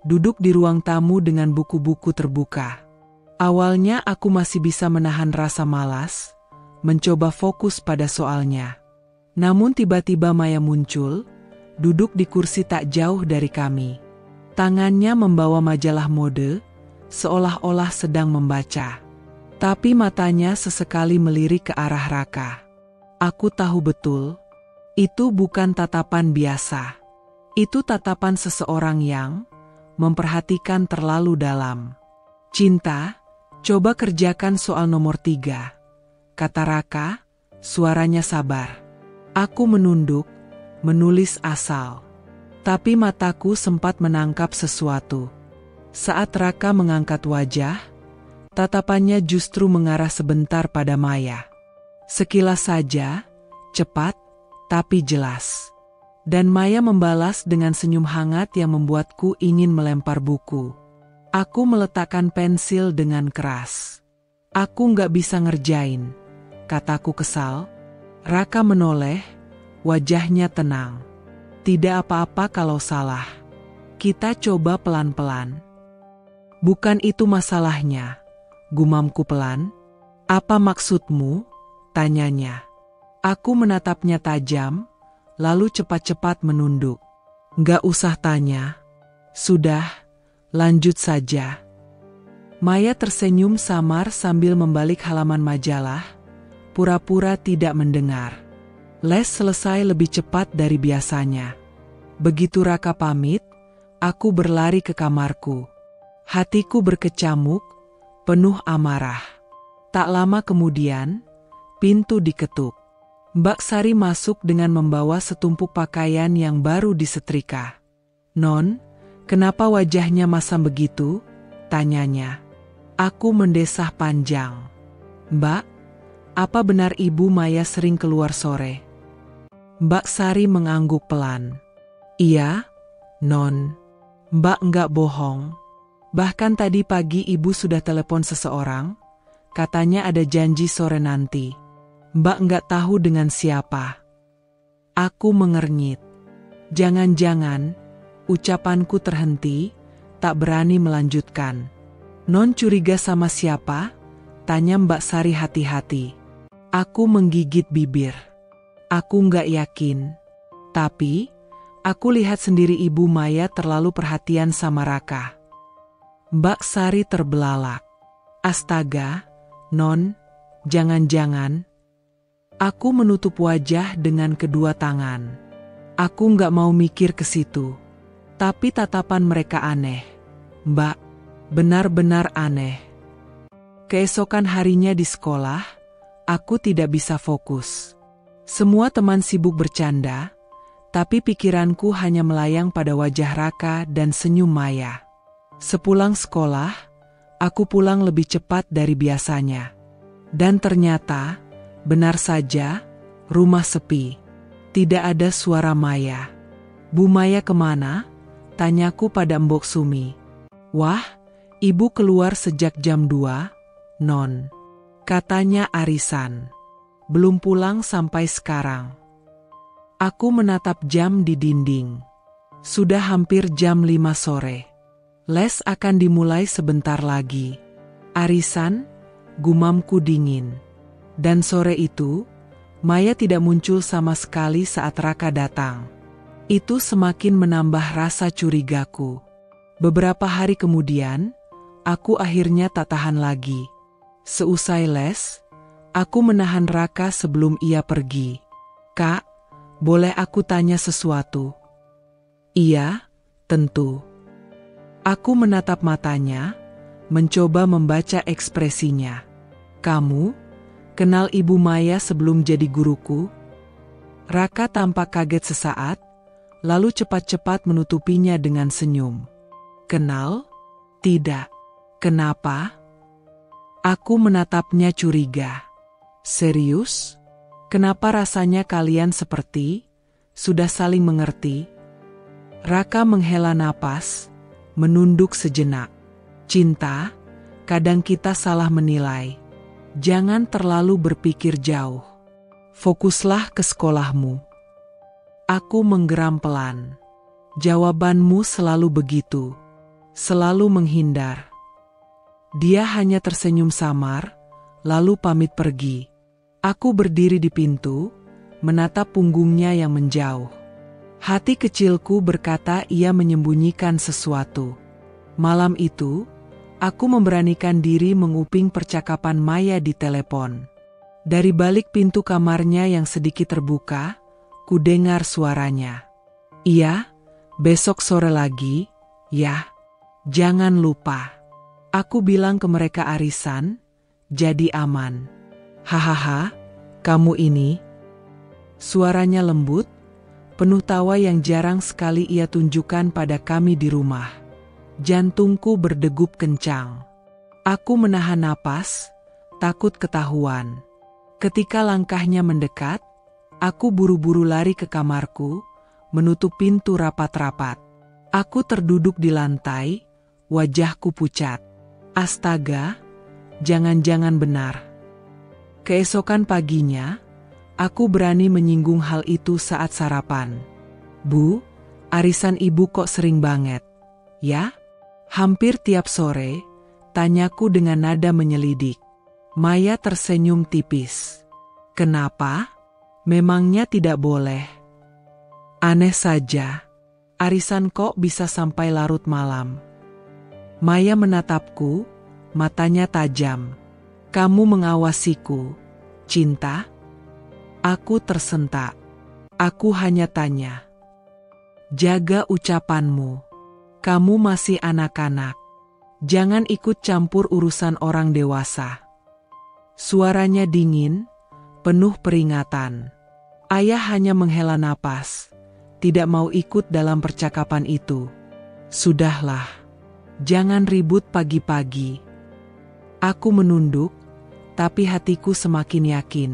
duduk di ruang tamu dengan buku-buku terbuka. Awalnya aku masih bisa menahan rasa malas, mencoba fokus pada soalnya. Namun tiba-tiba Maya muncul, duduk di kursi tak jauh dari kami. Tangannya membawa majalah mode, seolah-olah sedang membaca. Tapi matanya sesekali melirik ke arah Raka. Aku tahu betul, itu bukan tatapan biasa. Itu tatapan seseorang yang memperhatikan terlalu dalam. Cinta, coba kerjakan soal nomor 3, kata Raka, suaranya sabar. Aku menunduk, menulis asal. Tapi mataku sempat menangkap sesuatu. Saat Raka mengangkat wajah, tatapannya justru mengarah sebentar pada Maya. Sekilas saja, cepat, tapi jelas. Dan Maya membalas dengan senyum hangat yang membuatku ingin melempar buku. Aku meletakkan pensil dengan keras. Aku nggak bisa ngerjain, kataku kesal. Raka menoleh, wajahnya tenang. Tidak apa-apa kalau salah. Kita coba pelan-pelan. Bukan itu masalahnya, gumamku pelan. Apa maksudmu? Tanyanya. Aku menatapnya tajam, lalu cepat-cepat menunduk. Nggak usah tanya. Sudah, lanjut saja. Maya tersenyum samar sambil membalik halaman majalah, pura-pura tidak mendengar. Les selesai lebih cepat dari biasanya. Begitu Raka pamit, aku berlari ke kamarku. Hatiku berkecamuk, penuh amarah. Tak lama kemudian, pintu diketuk. Mbak Sari masuk dengan membawa setumpuk pakaian yang baru disetrika. "Non, kenapa wajahnya masam begitu?" tanyanya. Aku mendesah panjang. "Mbak, apa benar Ibu Maya sering keluar sore?" Mbak Sari mengangguk pelan. "Iya, Non. Mbak enggak bohong. Bahkan tadi pagi Ibu sudah telepon seseorang, katanya ada janji sore nanti. Mbak enggak tahu dengan siapa." Aku mengernyit. Jangan-jangan, ucapanku terhenti, tak berani melanjutkan. "Non curiga sama siapa?" tanya Mbak Sari hati-hati. Aku menggigit bibir. Aku enggak yakin. Tapi, aku lihat sendiri Ibu Maya terlalu perhatian sama Raka. Mbak Sari terbelalak. "Astaga, Non, jangan-jangan..." Aku menutup wajah dengan kedua tangan. Aku nggak mau mikir ke situ. Tapi tatapan mereka aneh. Mbak, benar-benar aneh. Keesokan harinya di sekolah, aku tidak bisa fokus. Semua teman sibuk bercanda, tapi pikiranku hanya melayang pada wajah Raka dan senyum Maya. Sepulang sekolah, aku pulang lebih cepat dari biasanya. Dan ternyata, benar saja, rumah sepi. Tidak ada suara Maya. "Bu Maya kemana?" tanyaku pada Mbok Sumi. "Wah, Ibu keluar sejak jam 2, Non," katanya arisan. "Belum pulang sampai sekarang." Aku menatap jam di dinding. Sudah hampir jam 5 sore. Les akan dimulai sebentar lagi. Arisan, gumamku dingin. Dan sore itu, Maya tidak muncul sama sekali saat Raka datang. Itu semakin menambah rasa curigaku. Beberapa hari kemudian, aku akhirnya tak tahan lagi. Seusai les, aku menahan Raka sebelum ia pergi. "Kak, boleh aku tanya sesuatu?" "Iya, tentu." Aku menatap matanya, mencoba membaca ekspresinya. "Kamu kenal Ibu Maya sebelum jadi guruku?" Raka tampak kaget sesaat, lalu cepat-cepat menutupinya dengan senyum. "Kenal? Tidak. Kenapa?" Aku menatapnya curiga. "Serius? Kenapa rasanya kalian seperti sudah saling mengerti?" Raka menghela napas, menunduk sejenak. "Cinta, kadang kita salah menilai. Jangan terlalu berpikir jauh. Fokuslah ke sekolahmu." Aku menggeram pelan. Jawabanmu selalu begitu. Selalu menghindar. Dia hanya tersenyum samar, lalu pamit pergi. Aku berdiri di pintu, menatap punggungnya yang menjauh. Hati kecilku berkata ia menyembunyikan sesuatu. Malam itu, aku memberanikan diri menguping percakapan Maya di telepon. Dari balik pintu kamarnya yang sedikit terbuka, ku dengar suaranya. "Iya, besok sore lagi, ya. Jangan lupa." Aku bilang ke mereka arisan, jadi aman. "Hahaha, kamu ini." Suaranya lembut, penuh tawa yang jarang sekali ia tunjukkan pada kami di rumah. Jantungku berdegup kencang. Aku menahan napas, takut ketahuan. Ketika langkahnya mendekat, aku buru-buru lari ke kamarku, menutup pintu rapat-rapat. Aku terduduk di lantai, wajahku pucat. Astaga, jangan-jangan benar. Keesokan paginya, aku berani menyinggung hal itu saat sarapan. "Bu, arisan Ibu kok sering banget, ya?" Hampir tiap sore, tanyaku dengan nada menyelidik. Maya tersenyum tipis. "Kenapa? Memangnya tidak boleh?" "Aneh saja. Arisan kok bisa sampai larut malam?" Maya menatapku, matanya tajam. Kamu mengawasiku, Cinta? Aku tersentak. Aku hanya tanya. Jaga ucapanmu. Kamu masih anak-anak. Jangan ikut campur urusan orang dewasa. Suaranya dingin, penuh peringatan. Ayah hanya menghela napas, tidak mau ikut dalam percakapan itu. Sudahlah, jangan ribut pagi-pagi. Aku menunduk, tapi hatiku semakin yakin.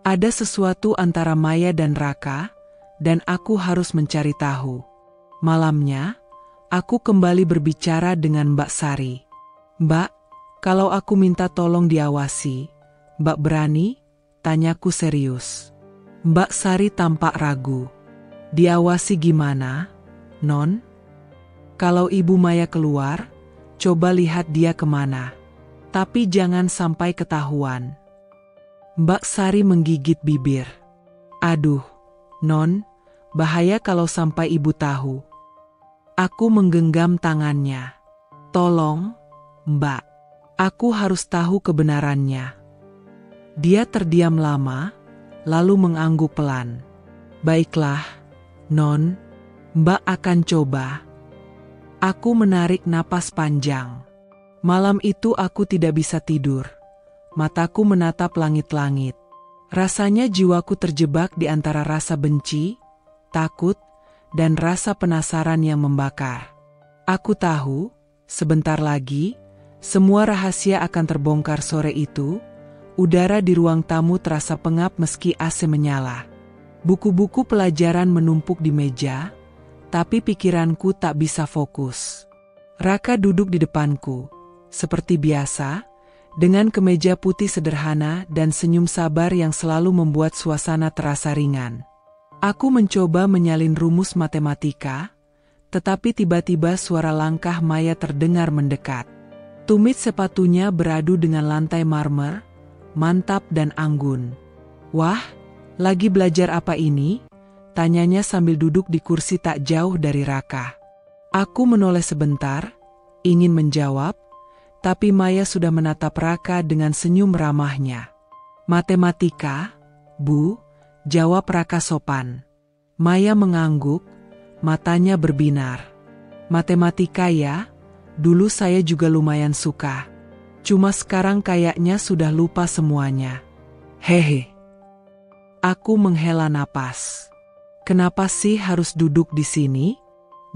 Ada sesuatu antara Maya dan Raka, dan aku harus mencari tahu. Malamnya, aku kembali berbicara dengan Mbak Sari. Mbak, kalau aku minta tolong diawasi, Mbak berani? Tanyaku serius. Mbak Sari tampak ragu. Diawasi gimana, Non? Kalau Ibu Maya keluar, coba lihat dia kemana. Tapi jangan sampai ketahuan. Mbak Sari menggigit bibir. Aduh, Non, bahaya kalau sampai Ibu tahu. Aku menggenggam tangannya. Tolong, Mbak. Aku harus tahu kebenarannya. Dia terdiam lama, lalu mengangguk pelan. Baiklah, Non, Mbak akan coba. Aku menarik napas panjang. Malam itu aku tidak bisa tidur. Mataku menatap langit-langit. Rasanya jiwaku terjebak di antara rasa benci, takut, dan rasa penasaran yang membakar. Aku tahu, sebentar lagi, semua rahasia akan terbongkar sore itu. Udara di ruang tamu terasa pengap meski AC menyala. Buku-buku pelajaran menumpuk di meja, tapi pikiranku tak bisa fokus. Raka duduk di depanku, seperti biasa, dengan kemeja putih sederhana dan senyum sabar yang selalu membuat suasana terasa ringan. Aku mencoba menyalin rumus matematika, tetapi tiba-tiba suara langkah Maya terdengar mendekat. Tumit sepatunya beradu dengan lantai marmer, mantap dan anggun. Wah, lagi belajar apa ini? Tanyanya sambil duduk di kursi tak jauh dari Raka. Aku menoleh sebentar, ingin menjawab, tapi Maya sudah menatap Raka dengan senyum ramahnya. Matematika, Bu, jawab Raka sopan. Maya mengangguk, matanya berbinar. Matematika ya, dulu saya juga lumayan suka. Cuma sekarang kayaknya sudah lupa semuanya. Hehe. Aku menghela napas. Kenapa sih harus duduk di sini?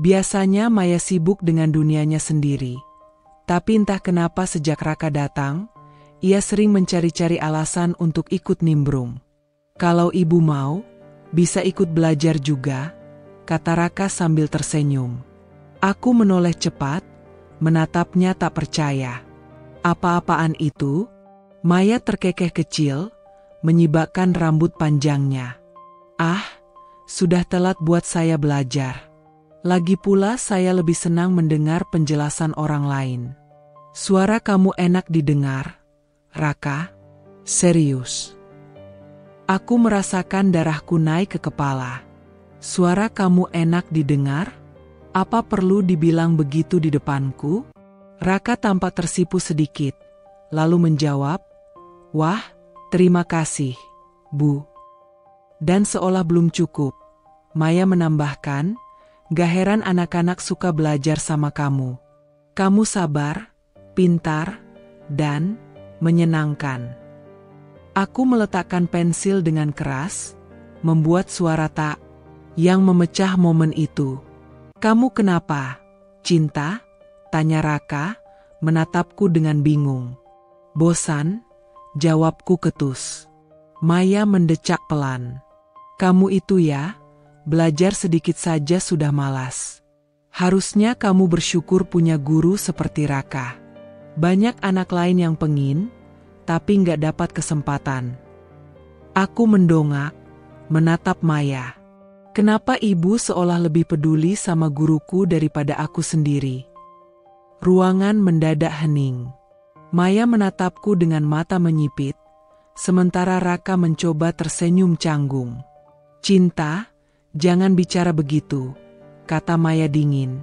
Biasanya Maya sibuk dengan dunianya sendiri. Tapi entah kenapa sejak Raka datang, ia sering mencari-cari alasan untuk ikut nimbrung. Kalau Ibu mau, bisa ikut belajar juga, kata Raka sambil tersenyum. Aku menoleh cepat, menatapnya tak percaya. Apa-apaan itu? Maya terkekeh kecil, menyibakkan rambut panjangnya. Ah, sudah telat buat saya belajar. Lagi pula saya lebih senang mendengar penjelasan orang lain. Suara kamu enak didengar, Raka. Serius. Aku merasakan darahku naik ke kepala. Suara kamu enak didengar? Apa perlu dibilang begitu di depanku? Raka tampak tersipu sedikit, lalu menjawab, Wah, terima kasih, Bu. Dan seolah belum cukup, Maya menambahkan, gak heran anak-anak suka belajar sama kamu. Kamu sabar, pintar, dan menyenangkan. Aku meletakkan pensil dengan keras, membuat suara tak yang memecah momen itu. Kamu kenapa, Cinta? Tanya Raka, menatapku dengan bingung. Bosan? Jawabku ketus. Maya mendecak pelan. Kamu itu ya, belajar sedikit saja sudah malas. Harusnya kamu bersyukur punya guru seperti Raka. Banyak anak lain yang pengin, tapi nggak dapat kesempatan. Aku mendongak, menatap Maya. Kenapa ibu seolah lebih peduli sama guruku daripada aku sendiri? Ruangan mendadak hening. Maya menatapku dengan mata menyipit, sementara Raka mencoba tersenyum canggung. Cinta, jangan bicara begitu, kata Maya dingin.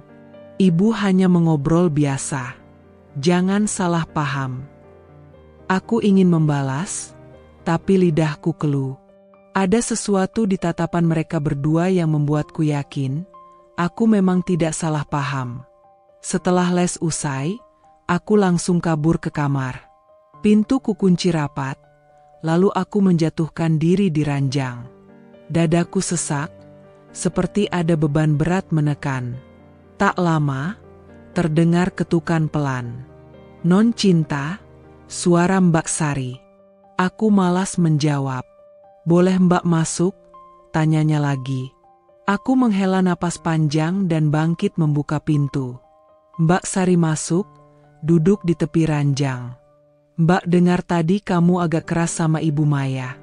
Ibu hanya mengobrol biasa. Jangan salah paham. Aku ingin membalas, tapi lidahku keluh. Ada sesuatu di tatapan mereka berdua yang membuatku yakin, aku memang tidak salah paham. Setelah les usai, aku langsung kabur ke kamar. Pintu kukunci rapat, lalu aku menjatuhkan diri di ranjang. Dadaku sesak, seperti ada beban berat menekan. Tak lama, terdengar ketukan pelan. "Non Cinta," suara Mbak Sari. Aku malas menjawab. "Boleh Mbak masuk?" tanyanya lagi. Aku menghela napas panjang dan bangkit membuka pintu. Mbak Sari masuk, duduk di tepi ranjang. "Mbak dengar tadi kamu agak keras sama Ibu Maya."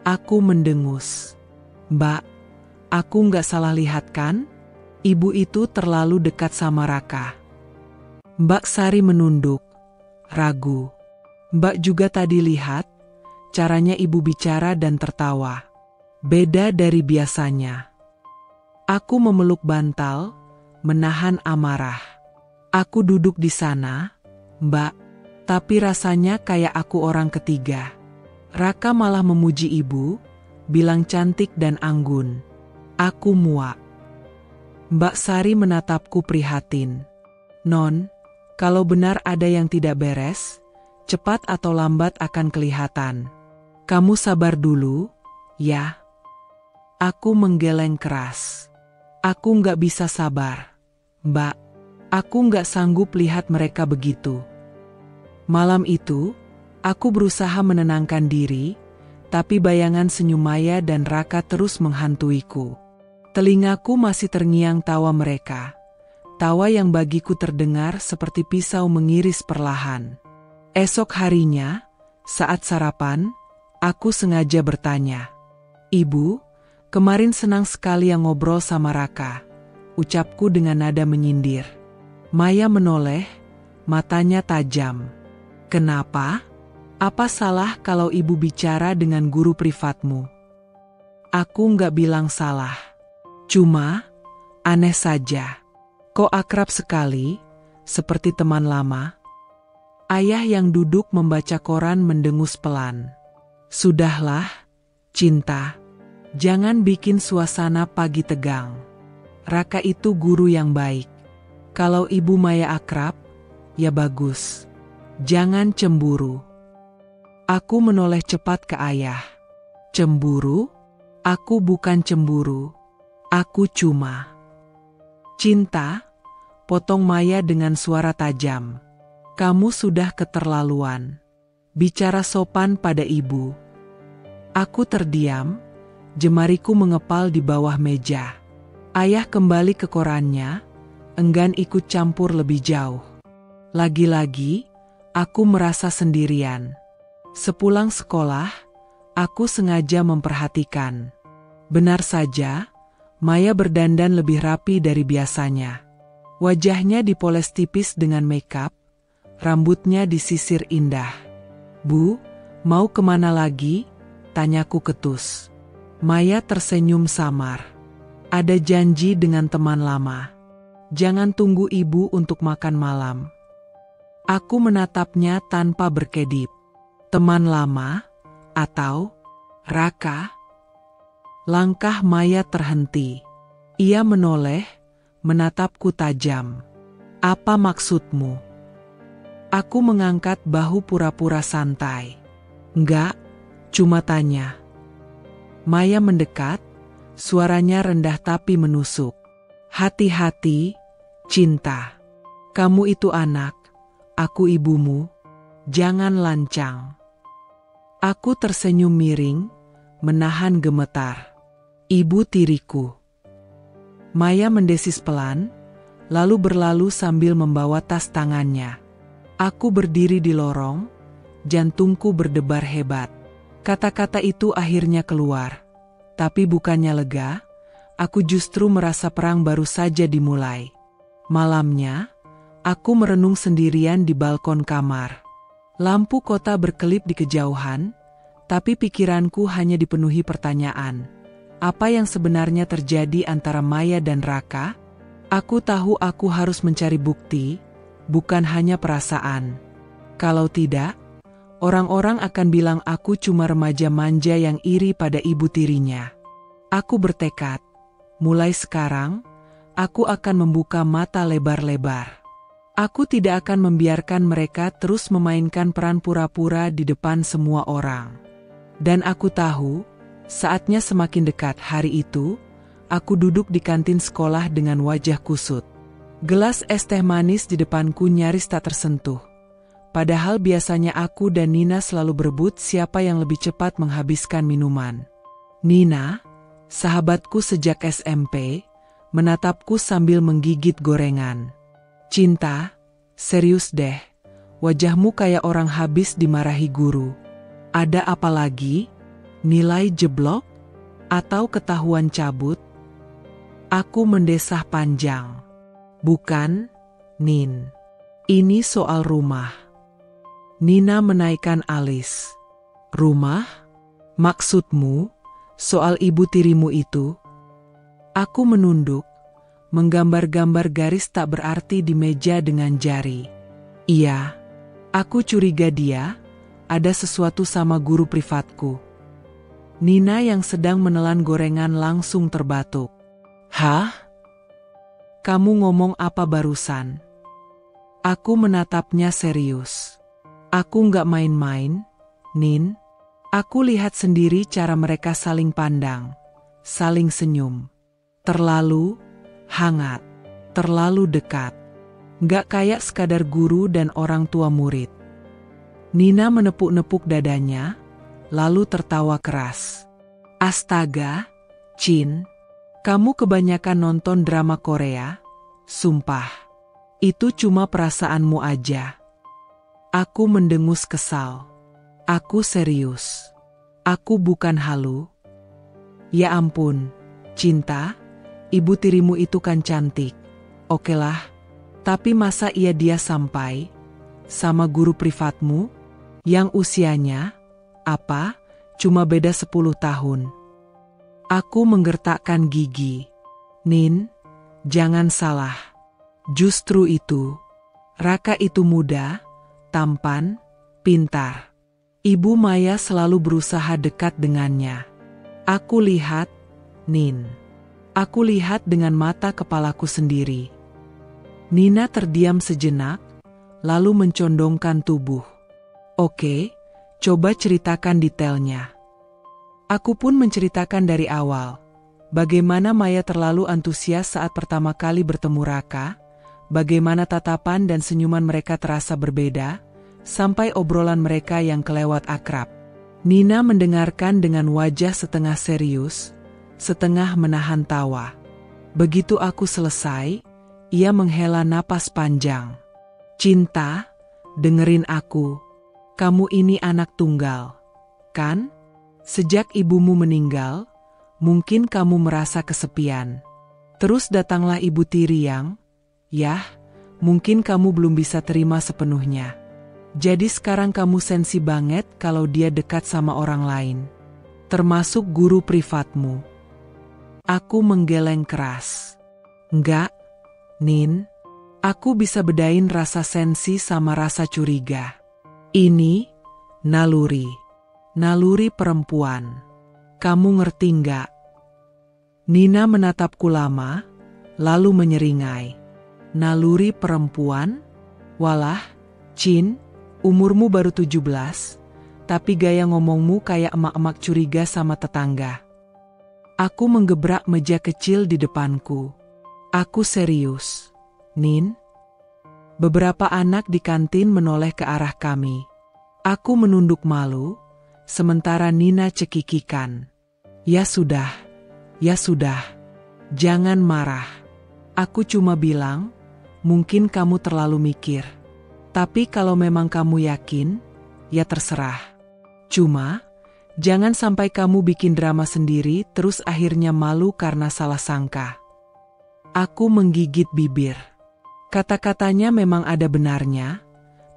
Aku mendengus. "Mbak, aku nggak salah lihat kan? Ibu itu terlalu dekat sama Raka." Mbak Sari menunduk, ragu. "Mbak juga tadi lihat, caranya ibu bicara dan tertawa. Beda dari biasanya." Aku memeluk bantal, menahan amarah. "Aku duduk di sana, Mbak, tapi rasanya kayak aku orang ketiga. Raka malah memuji ibu, bilang cantik dan anggun." Aku muak. Mbak Sari menatapku prihatin. "Non, kalau benar ada yang tidak beres, cepat atau lambat akan kelihatan. Kamu sabar dulu, ya." Aku menggeleng keras. "Aku nggak bisa sabar, Mbak. Aku nggak sanggup lihat mereka begitu." Malam itu, aku berusaha menenangkan diri, tapi bayangan senyum Maya dan Raka terus menghantuiku. Telingaku masih terngiang tawa mereka. Tawa yang bagiku terdengar seperti pisau mengiris perlahan. Esok harinya, saat sarapan, aku sengaja bertanya, "Ibu, kemarin senang sekali yang ngobrol sama Raka," ucapku dengan nada menyindir. Maya menoleh, matanya tajam. "Kenapa? Apa salah kalau ibu bicara dengan guru privatmu?" Aku nggak bilang salah. Cuma, aneh saja. Kok akrab sekali, seperti teman lama? Ayah yang duduk membaca koran mendengus pelan. "Sudahlah, Cinta. Jangan bikin suasana pagi tegang. Raka itu guru yang baik. Kalau Ibu Maya akrab, ya bagus. Jangan cemburu." Aku menoleh cepat ke ayah. "Cemburu? Aku bukan cemburu. Aku cuma..." "Cinta," potong Maya dengan suara tajam. "Kamu sudah keterlaluan. Bicara sopan pada ibu." Aku terdiam, jemariku mengepal di bawah meja. Ayah kembali ke korannya, enggan ikut campur lebih jauh. Lagi-lagi, aku merasa sendirian. Sepulang sekolah, aku sengaja memperhatikan. Benar saja, Maya berdandan lebih rapi dari biasanya. Wajahnya dipoles tipis dengan makeup, rambutnya disisir indah. "Bu, mau kemana lagi?" tanyaku ketus. Maya tersenyum samar. "Ada janji dengan teman lama. Jangan tunggu ibu untuk makan malam." Aku menatapnya tanpa berkedip. "Teman lama? Atau Raka?" Langkah Maya terhenti. Ia menoleh, menatapku tajam. "Apa maksudmu?" Aku mengangkat bahu pura-pura santai. "Enggak, cuma tanya." Maya mendekat, suaranya rendah tapi menusuk. "Hati-hati, Cinta. Kamu itu anak, aku ibumu. Jangan lancang." Aku tersenyum miring, menahan gemetar. "Ibu tiriku." Maya mendesis pelan, lalu berlalu sambil membawa tas tangannya. Aku berdiri di lorong, jantungku berdebar hebat. Kata-kata itu akhirnya keluar. Tapi bukannya lega, aku justru merasa perang baru saja dimulai. Malamnya, aku merenung sendirian di balkon kamar. Lampu kota berkelip di kejauhan, tapi pikiranku hanya dipenuhi pertanyaan. Apa yang sebenarnya terjadi antara Maya dan Raka? Aku tahu aku harus mencari bukti, bukan hanya perasaan. Kalau tidak, orang-orang akan bilang aku cuma remaja manja yang iri pada ibu tirinya. Aku bertekad, mulai sekarang, aku akan membuka mata lebar-lebar. Aku tidak akan membiarkan mereka terus memainkan peran pura-pura di depan semua orang. Dan aku tahu, saatnya semakin dekat. Hari itu, aku duduk di kantin sekolah dengan wajah kusut. Gelas es teh manis di depanku nyaris tak tersentuh. Padahal biasanya aku dan Nina selalu berebut siapa yang lebih cepat menghabiskan minuman. Nina, sahabatku sejak SMP, menatapku sambil menggigit gorengan. Cinta, serius deh, wajahmu kayak orang habis dimarahi guru. Ada apa lagi? Nilai jeblok? Atau ketahuan cabut? Aku mendesah panjang. Bukan, Nin. Ini soal rumah. Nina menaikkan alis. Rumah? Maksudmu, soal ibu tirimu itu? Aku menunduk, menggambar-gambar garis tak berarti di meja dengan jari. Iya, aku curiga dia, ada sesuatu sama guru privatku. Nina yang sedang menelan gorengan langsung terbatuk. Hah? Kamu ngomong apa barusan? Aku menatapnya serius. Aku nggak main-main, Nin. Aku lihat sendiri cara mereka saling pandang, saling senyum. Terlalu hangat, terlalu dekat. Nggak kayak sekadar guru dan orang tua murid. Nina menepuk-nepuk dadanya, lalu tertawa keras. Astaga, Chin, kamu kebanyakan nonton drama Korea? Sumpah, itu cuma perasaanmu aja. Aku mendengus kesal. Aku serius. Aku bukan halu. Ya ampun, Cinta, ibu tirimu itu kan cantik. Okelah, tapi masa iya dia sampai sama guru privatmu yang usianya, apa, cuma beda 10 tahun. Aku menggertakkan gigi. Nin, jangan salah. Justru itu, Raka itu muda, tampan, pintar. Ibu Maya selalu berusaha dekat dengannya. Aku lihat, Nin. Aku lihat dengan mata kepalaku sendiri. Nina terdiam sejenak, lalu mencondongkan tubuh. Oke, coba ceritakan detailnya. Aku pun menceritakan dari awal. Bagaimana Maya terlalu antusias saat pertama kali bertemu Raka, bagaimana tatapan dan senyuman mereka terasa berbeda, sampai obrolan mereka yang kelewat akrab. Nina mendengarkan dengan wajah setengah serius, setengah menahan tawa. Begitu aku selesai, ia menghela napas panjang. Cinta, dengerin aku. Kamu ini anak tunggal, kan? Sejak ibumu meninggal, mungkin kamu merasa kesepian. Terus datanglah ibu tiri yang, yah, mungkin kamu belum bisa terima sepenuhnya. Jadi sekarang kamu sensi banget kalau dia dekat sama orang lain. Termasuk guru privatmu. Aku menggeleng keras. Enggak, Nin. Aku bisa bedain rasa sensi sama rasa curiga. Ini, naluri. Naluri perempuan. Kamu ngerti enggak? Nina menatapku lama, lalu menyeringai. Naluri perempuan? Walah, Chin, umurmu baru 17, tapi gaya ngomongmu kayak emak-emak curiga sama tetangga. Aku menggebrak meja kecil di depanku. Aku serius, Nin. Beberapa anak di kantin menoleh ke arah kami. Aku menunduk malu, sementara Nina cekikikan. Ya sudah, jangan marah. Aku cuma bilang, mungkin kamu terlalu mikir. Tapi kalau memang kamu yakin, ya terserah. Cuma, jangan sampai kamu bikin drama sendiri terus akhirnya malu karena salah sangka. Aku menggigit bibir. Kata-katanya memang ada benarnya,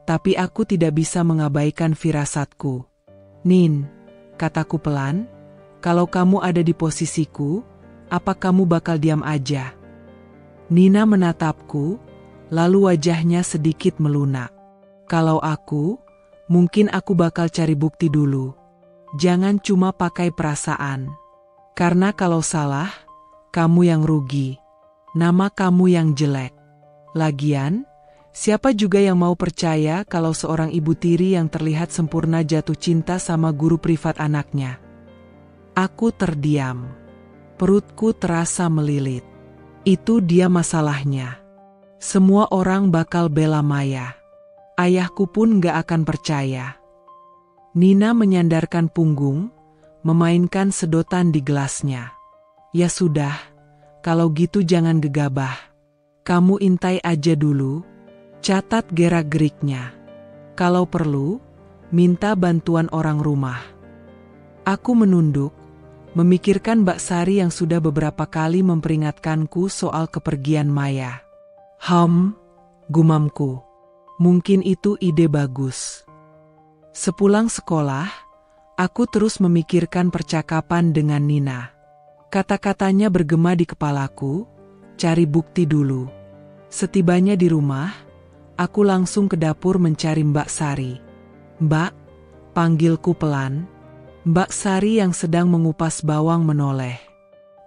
tapi aku tidak bisa mengabaikan firasatku. Nin, kataku pelan, kalau kamu ada di posisiku, apa kamu bakal diam aja? Nina menatapku, Lalu wajahnya sedikit melunak. Kalau aku, mungkin aku bakal cari bukti dulu. Jangan cuma pakai perasaan. Karena kalau salah, kamu yang rugi. Nama kamu yang jelek. Lagian, siapa juga yang mau percaya kalau seorang ibu tiri yang terlihat sempurna jatuh cinta sama guru privat anaknya? Aku terdiam. Perutku terasa melilit. Itu dia masalahnya. Semua orang bakal bela Maya. Ayahku pun gak akan percaya. Nina menyandarkan punggung, memainkan sedotan di gelasnya. Ya sudah, kalau gitu jangan gegabah. Kamu intai aja dulu, catat gerak-geriknya. Kalau perlu, minta bantuan orang rumah. Aku menunduk, memikirkan Mbak Sari yang sudah beberapa kali memperingatkanku soal kepergian Maya. Gumamku. Mungkin itu ide bagus. Sepulang sekolah, aku terus memikirkan percakapan dengan Nina. Kata-katanya bergema di kepalaku, cari bukti dulu. Setibanya di rumah, aku langsung ke dapur mencari Mbak Sari. Mbak, panggilku pelan. Mbak Sari yang sedang mengupas bawang menoleh.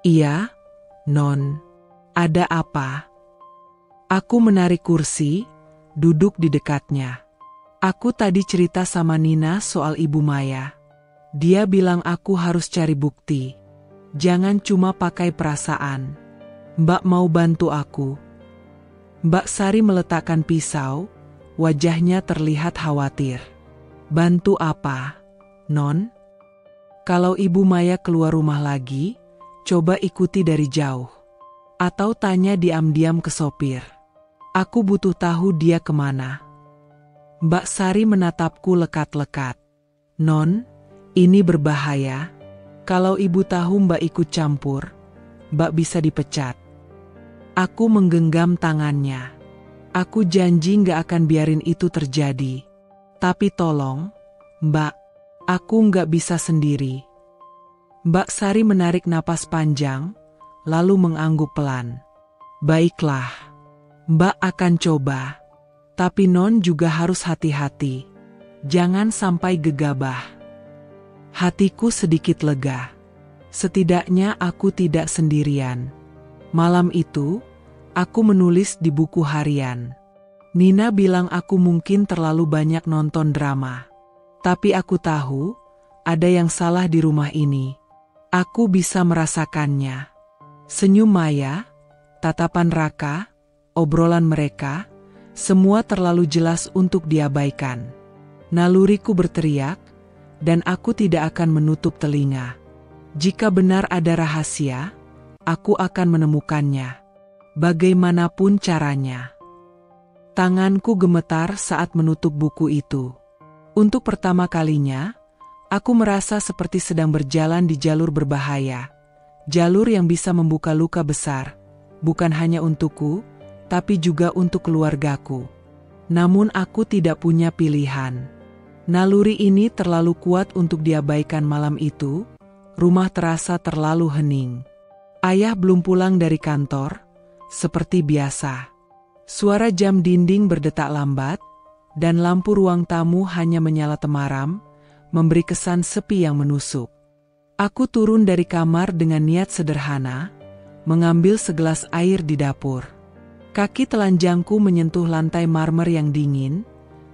Iya, Non. Ada apa? Aku menarik kursi, duduk di dekatnya. Aku tadi cerita sama Nina soal Ibu Maya. Dia bilang aku harus cari bukti. Jangan cuma pakai perasaan. Mbak mau bantu aku? Mbak Sari meletakkan pisau, wajahnya terlihat khawatir. Bantu apa, Non? Kalau Ibu Maya keluar rumah lagi, coba ikuti dari jauh. Atau tanya diam-diam ke sopir. Aku butuh tahu dia kemana. Mbak Sari menatapku lekat-lekat. Non, ini berbahaya. Kalau ibu tahu Mbak ikut campur, Mbak bisa dipecat. Aku menggenggam tangannya. Aku janji gak akan biarin itu terjadi. Tapi tolong, Mbak, aku gak bisa sendiri. Mbak Sari menarik napas panjang, lalu mengangguk pelan. Baiklah, Mbak akan coba. Tapi Non juga harus hati-hati. Jangan sampai gegabah. Hatiku sedikit lega. Setidaknya aku tidak sendirian. Malam itu, aku menulis di buku harian. Nina bilang aku mungkin terlalu banyak nonton drama. Tapi aku tahu, ada yang salah di rumah ini. Aku bisa merasakannya. Senyum Maya, tatapan Raka, obrolan mereka, semua terlalu jelas untuk diabaikan. Naluriku berteriak, dan aku tidak akan menutup telinga. Jika benar ada rahasia, aku akan menemukannya. Bagaimanapun caranya. Tanganku gemetar saat menutup buku itu. Untuk pertama kalinya, aku merasa seperti sedang berjalan di jalur berbahaya. Jalur yang bisa membuka luka besar, bukan hanya untukku, tapi juga untuk keluargaku. Namun aku tidak punya pilihan. Naluri ini terlalu kuat untuk diabaikan malam itu. Rumah terasa terlalu hening. Ayah belum pulang dari kantor, seperti biasa. Suara jam dinding berdetak lambat, dan lampu ruang tamu hanya menyala temaram, memberi kesan sepi yang menusuk. Aku turun dari kamar dengan niat sederhana, mengambil segelas air di dapur. Kaki telanjangku menyentuh lantai marmer yang dingin,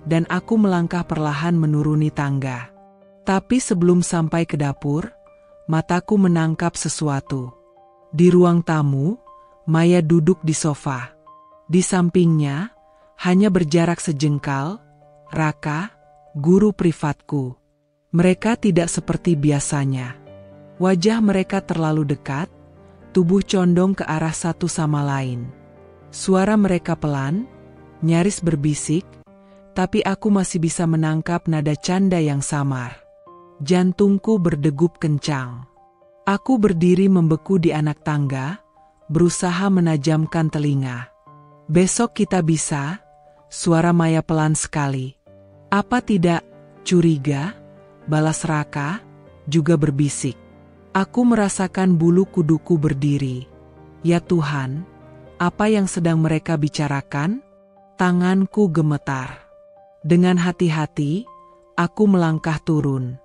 dan aku melangkah perlahan menuruni tangga. Tapi sebelum sampai ke dapur, mataku menangkap sesuatu. Di ruang tamu, Maya duduk di sofa. Di sampingnya, hanya berjarak sejengkal, Raka, guru privatku. Mereka tidak seperti biasanya. Wajah mereka terlalu dekat, tubuh condong ke arah satu sama lain. Suara mereka pelan, nyaris berbisik, tapi aku masih bisa menangkap nada canda yang samar. Jantungku berdegup kencang. Aku berdiri membeku di anak tangga, berusaha menajamkan telinga. Besok kita bisa, suara Maya pelan sekali. Apa tidak, curiga, balas Raka, juga berbisik. Aku merasakan bulu kuduku berdiri. Ya Tuhan, apa yang sedang mereka bicarakan? Tanganku gemetar. Dengan hati-hati, aku melangkah turun.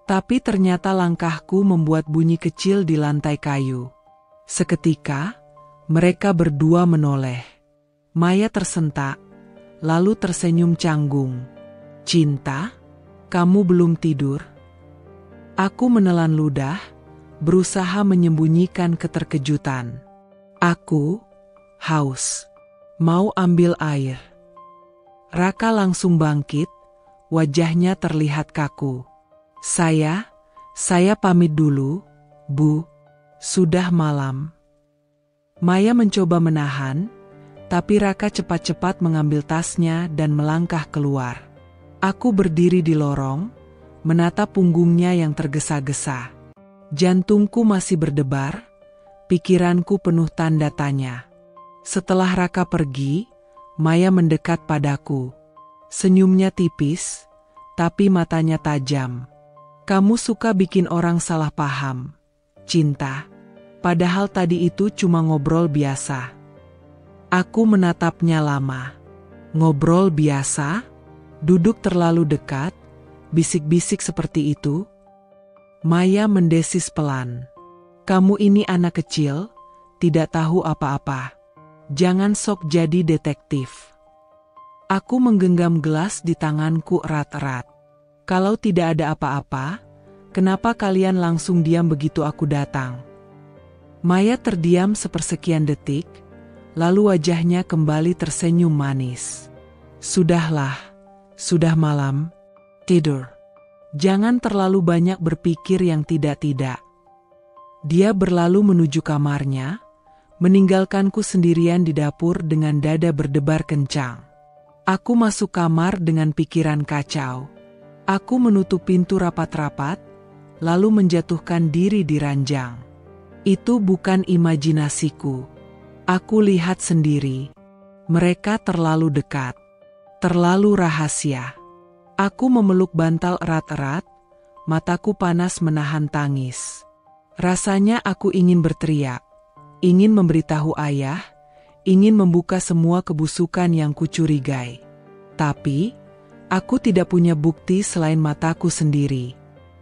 Tapi ternyata langkahku membuat bunyi kecil di lantai kayu. Seketika, mereka berdua menoleh. Maya tersentak, lalu tersenyum canggung. "Cinta, kamu belum tidur?" Aku menelan ludah, berusaha menyembunyikan keterkejutan. "Aku haus. Mau ambil air." Raka langsung bangkit, wajahnya terlihat kaku. Saya pamit dulu, Bu. Sudah malam." Maya mencoba menahan, tapi Raka cepat-cepat mengambil tasnya dan melangkah keluar. Aku berdiri di lorong, menatap punggungnya yang tergesa-gesa. Jantungku masih berdebar, pikiranku penuh tanda tanya. Setelah Raka pergi, Maya mendekat padaku. Senyumnya tipis, tapi matanya tajam. "Kamu suka bikin orang salah paham, Cinta. Padahal tadi itu cuma ngobrol biasa." Aku menatapnya lama. "Ngobrol biasa? Duduk terlalu dekat? Bisik-bisik seperti itu?" Maya mendesis pelan. "Kamu ini anak kecil, tidak tahu apa-apa. Jangan sok jadi detektif." Aku menggenggam gelas di tanganku erat-erat. "Kalau tidak ada apa-apa, kenapa kalian langsung diam begitu aku datang?" Maya terdiam sepersekian detik, lalu wajahnya kembali tersenyum manis. "Sudahlah, sudah malam. Tidur. Jangan terlalu banyak berpikir yang tidak-tidak." Dia berlalu menuju kamarnya, meninggalkanku sendirian di dapur dengan dada berdebar kencang. Aku masuk kamar dengan pikiran kacau. Aku menutup pintu rapat-rapat, lalu menjatuhkan diri di ranjang. Itu bukan imajinasiku. Aku lihat sendiri. Mereka terlalu dekat, terlalu rahasia. Aku memeluk bantal erat-erat, mataku panas menahan tangis. Rasanya aku ingin berteriak, ingin memberitahu ayah, ingin membuka semua kebusukan yang kucurigai. Tapi aku tidak punya bukti selain mataku sendiri.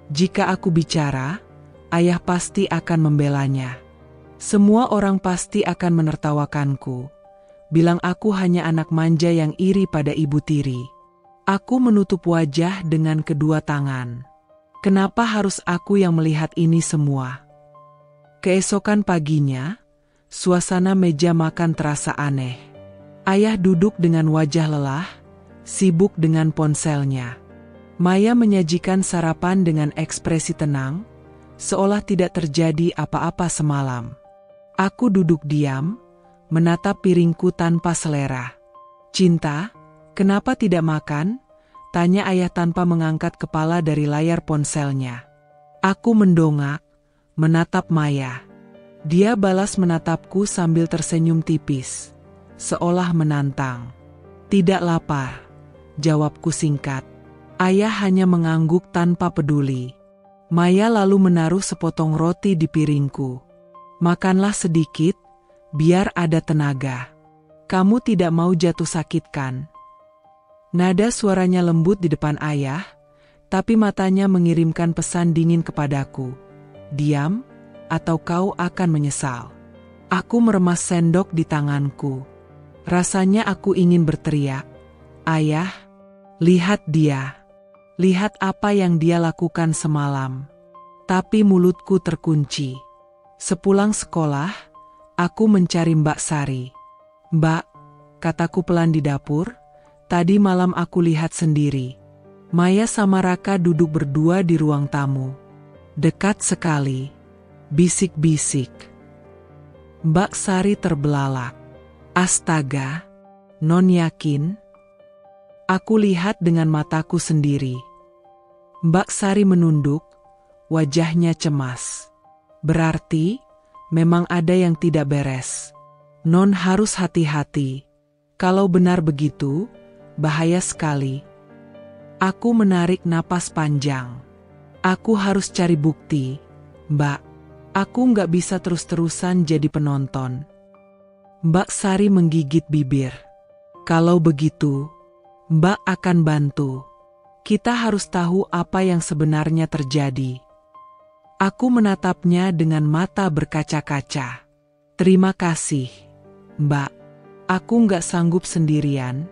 Jika aku bicara, ayah pasti akan membelanya. Semua orang pasti akan menertawakanku, bilang aku hanya anak manja yang iri pada ibu tiri. Aku menutup wajah dengan kedua tangan. Kenapa harus aku yang melihat ini semua? Keesokan paginya, suasana meja makan terasa aneh. Ayah duduk dengan wajah lelah, sibuk dengan ponselnya. Maya menyajikan sarapan dengan ekspresi tenang, seolah tidak terjadi apa-apa semalam. Aku duduk diam, menatap piringku tanpa selera. "Cinta, kenapa tidak makan?" tanya ayah tanpa mengangkat kepala dari layar ponselnya. Aku mendongak, menatap Maya. Dia balas menatapku sambil tersenyum tipis, seolah menantang. "Tidak lapar," jawabku singkat. Ayah hanya mengangguk tanpa peduli. Maya lalu menaruh sepotong roti di piringku. "Makanlah sedikit, biar ada tenaga. Kamu tidak mau jatuh sakit kan?" Nada suaranya lembut di depan ayah, tapi matanya mengirimkan pesan dingin kepadaku. "Diam, atau kau akan menyesal." Aku meremas sendok di tanganku. Rasanya aku ingin berteriak, "Ayah, lihat dia. Lihat apa yang dia lakukan semalam." Tapi mulutku terkunci. Sepulang sekolah, aku mencari Mbak Sari. "Mbak," kataku pelan di dapur, "tadi malam aku lihat sendiri. Maya sama Raka duduk berdua di ruang tamu. Dekat sekali. Bisik-bisik." Mbak Sari terbelalak. "Astaga, Non yakin?" Aku lihat dengan mataku sendiri. Mbak Sari menunduk, wajahnya cemas. "Berarti, memang ada yang tidak beres. Non harus hati-hati. Kalau benar begitu, bahaya sekali." Aku menarik napas panjang. "Aku harus cari bukti, Mbak. Aku nggak bisa terus-terusan jadi penonton." Mbak Sari menggigit bibir. Kalau begitu, Mbak akan bantu. Kita harus tahu apa yang sebenarnya terjadi. Aku menatapnya dengan mata berkaca-kaca. Terima kasih, Mbak. Aku nggak sanggup sendirian.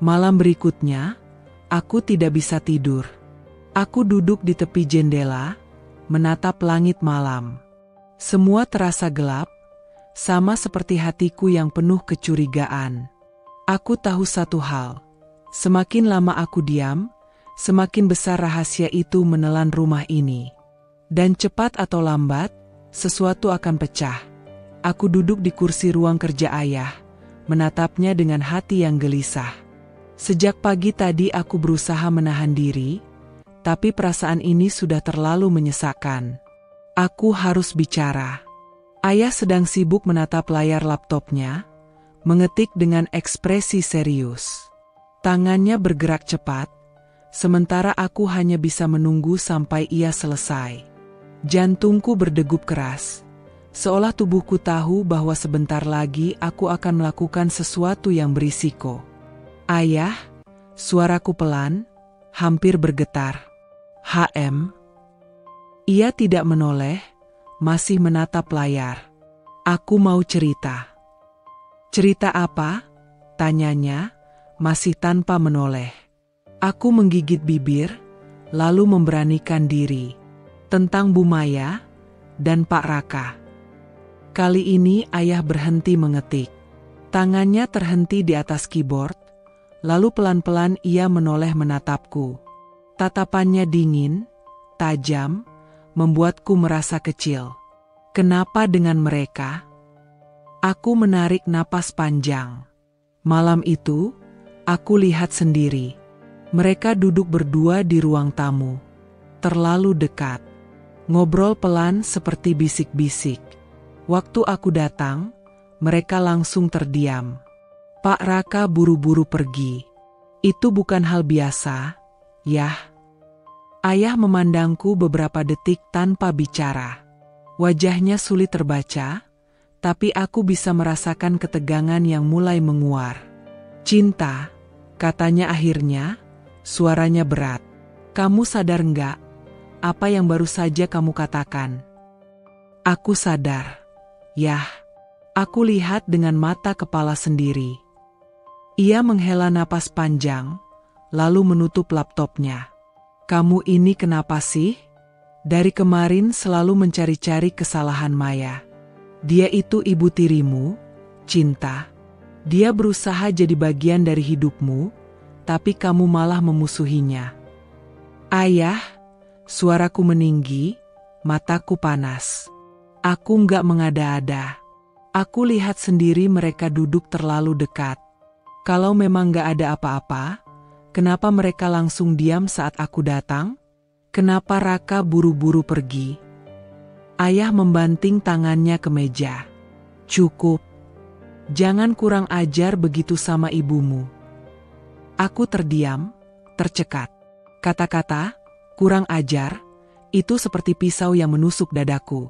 Malam berikutnya, aku tidak bisa tidur. Aku duduk di tepi jendela, menatap langit malam. Semua terasa gelap, sama seperti hatiku yang penuh kecurigaan. Aku tahu satu hal, semakin lama aku diam, semakin besar rahasia itu menelan rumah ini. Dan cepat atau lambat, sesuatu akan pecah. Aku duduk di kursi ruang kerja ayah, menatapnya dengan hati yang gelisah. Sejak pagi tadi aku berusaha menahan diri, tapi perasaan ini sudah terlalu menyesakkan. Aku harus bicara. Ayah sedang sibuk menatap layar laptopnya, mengetik dengan ekspresi serius. Tangannya bergerak cepat, sementara aku hanya bisa menunggu sampai ia selesai. Jantungku berdegup keras, seolah tubuhku tahu bahwa sebentar lagi aku akan melakukan sesuatu yang berisiko. Ayah, suaraku pelan, hampir bergetar. HM. Ia tidak menoleh, masih menatap layar. Aku mau cerita. Cerita apa? Tanyanya, masih tanpa menoleh. Aku menggigit bibir, lalu memberanikan diri. Tentang Bu Maya dan Pak Raka. Kali ini ayah berhenti mengetik. Tangannya terhenti di atas keyboard, lalu pelan-pelan ia menoleh menatapku. Tatapannya dingin, tajam, membuatku merasa kecil. Kenapa dengan mereka? Aku menarik napas panjang. Malam itu, aku lihat sendiri. Mereka duduk berdua di ruang tamu. Terlalu dekat. Ngobrol pelan seperti bisik-bisik. Waktu aku datang, mereka langsung terdiam. Pak Raka buru-buru pergi. Itu bukan hal biasa, Yah. Ayah memandangku beberapa detik tanpa bicara. Wajahnya sulit terbaca, tapi aku bisa merasakan ketegangan yang mulai menguar. Cinta, katanya akhirnya, suaranya berat. Kamu sadar nggak, apa yang baru saja kamu katakan? Aku sadar, Yah. Aku lihat dengan mata kepala sendiri. Ia menghela napas panjang, lalu menutup laptopnya. Kamu ini kenapa sih? Dari kemarin selalu mencari-cari kesalahan Maya. Dia itu ibu tirimu, Cinta. Dia berusaha jadi bagian dari hidupmu, tapi kamu malah memusuhinya. Ayah, suaraku meninggi, mataku panas. Aku nggak mengada-ada. Aku lihat sendiri mereka duduk terlalu dekat. Kalau memang nggak ada apa-apa, kenapa mereka langsung diam saat aku datang? Kenapa Raka buru-buru pergi? Ayah membanting tangannya ke meja. Cukup. Jangan kurang ajar begitu sama ibumu. Aku terdiam, tercekat. Kata-kata, kurang ajar, itu seperti pisau yang menusuk dadaku.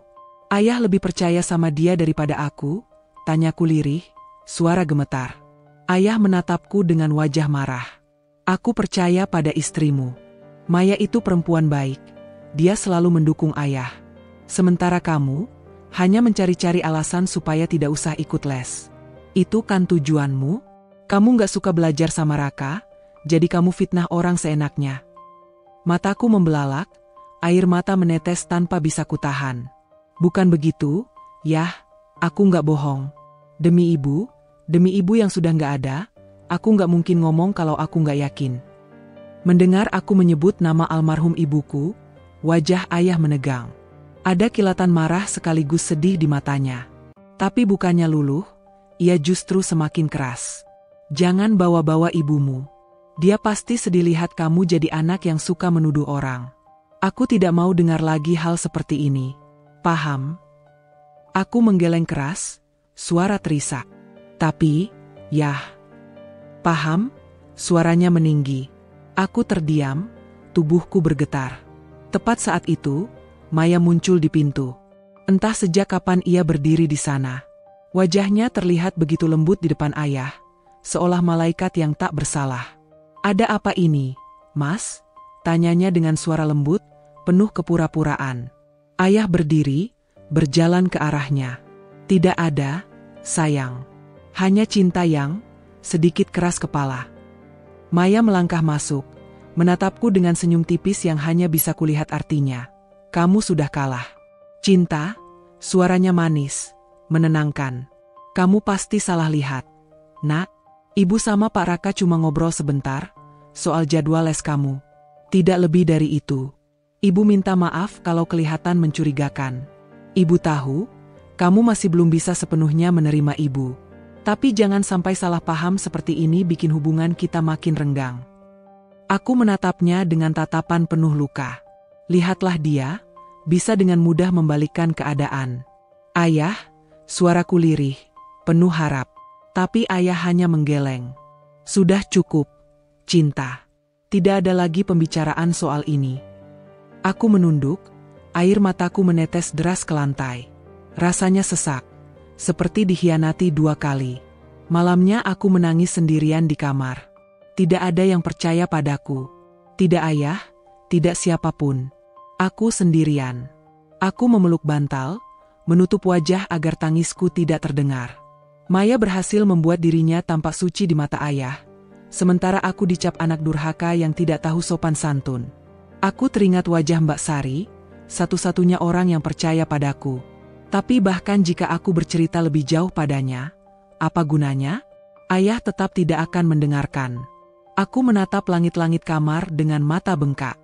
Ayah lebih percaya sama dia daripada aku? Tanyaku lirih, suara gemetar. Ayah menatapku dengan wajah marah. Aku percaya pada istrimu. Maya itu perempuan baik. Dia selalu mendukung ayah. Sementara kamu, hanya mencari-cari alasan supaya tidak usah ikut les. Itu kan tujuanmu? Kamu gak suka belajar sama Raka, jadi kamu fitnah orang seenaknya. Mataku membelalak, air mata menetes tanpa bisa kutahan. Bukan begitu, Yah, aku gak bohong. Demi ibu yang sudah gak ada, aku gak mungkin ngomong kalau aku gak yakin. Mendengar aku menyebut nama almarhum ibuku, wajah ayah menegang. Ada kilatan marah sekaligus sedih di matanya. Tapi bukannya luluh, ia justru semakin keras. Jangan bawa-bawa ibumu. Dia pasti sedih lihat kamu jadi anak yang suka menuduh orang. Aku tidak mau dengar lagi hal seperti ini. Paham? Aku menggeleng keras, suara terisak. Tapi, Yah. Paham? Suaranya meninggi. Aku terdiam, tubuhku bergetar. Tepat saat itu, Maya muncul di pintu. Entah sejak kapan ia berdiri di sana. Wajahnya terlihat begitu lembut di depan ayah, seolah malaikat yang tak bersalah. "Ada apa ini, Mas?" tanyanya dengan suara lembut, penuh kepura-puraan. Ayah berdiri, berjalan ke arahnya. "Tidak ada, sayang. Hanya cinta yang..." sedikit keras kepala. Maya melangkah masuk, menatapku dengan senyum tipis yang hanya bisa kulihat artinya. "Kamu sudah kalah." "Cinta?" Suaranya manis, menenangkan. "Kamu pasti salah lihat, Nak. Ibu sama Pak Raka cuma ngobrol sebentar, soal jadwal les kamu. Tidak lebih dari itu. Ibu minta maaf kalau kelihatan mencurigakan. Ibu tahu, kamu masih belum bisa sepenuhnya menerima ibu. Tapi jangan sampai salah paham seperti ini bikin hubungan kita makin renggang." Aku menatapnya dengan tatapan penuh luka. Lihatlah dia, bisa dengan mudah membalikkan keadaan. "Ayah," suaraku lirih, penuh harap. Tapi ayah hanya menggeleng. "Sudah cukup, Cinta. Tidak ada lagi pembicaraan soal ini." Aku menunduk, air mataku menetes deras ke lantai. Rasanya sesak, seperti dikhianati 2 kali. Malamnya aku menangis sendirian di kamar. Tidak ada yang percaya padaku. Tidak ayah, tidak siapapun. Aku sendirian. Aku memeluk bantal, menutup wajah agar tangisku tidak terdengar. Maya berhasil membuat dirinya tampak suci di mata ayah, sementara aku dicap anak durhaka yang tidak tahu sopan santun. Aku teringat wajah Mbak Sari, satu-satunya orang yang percaya padaku. Tapi bahkan jika aku bercerita lebih jauh padanya, apa gunanya? Ayah tetap tidak akan mendengarkan. Aku menatap langit-langit kamar dengan mata bengkak.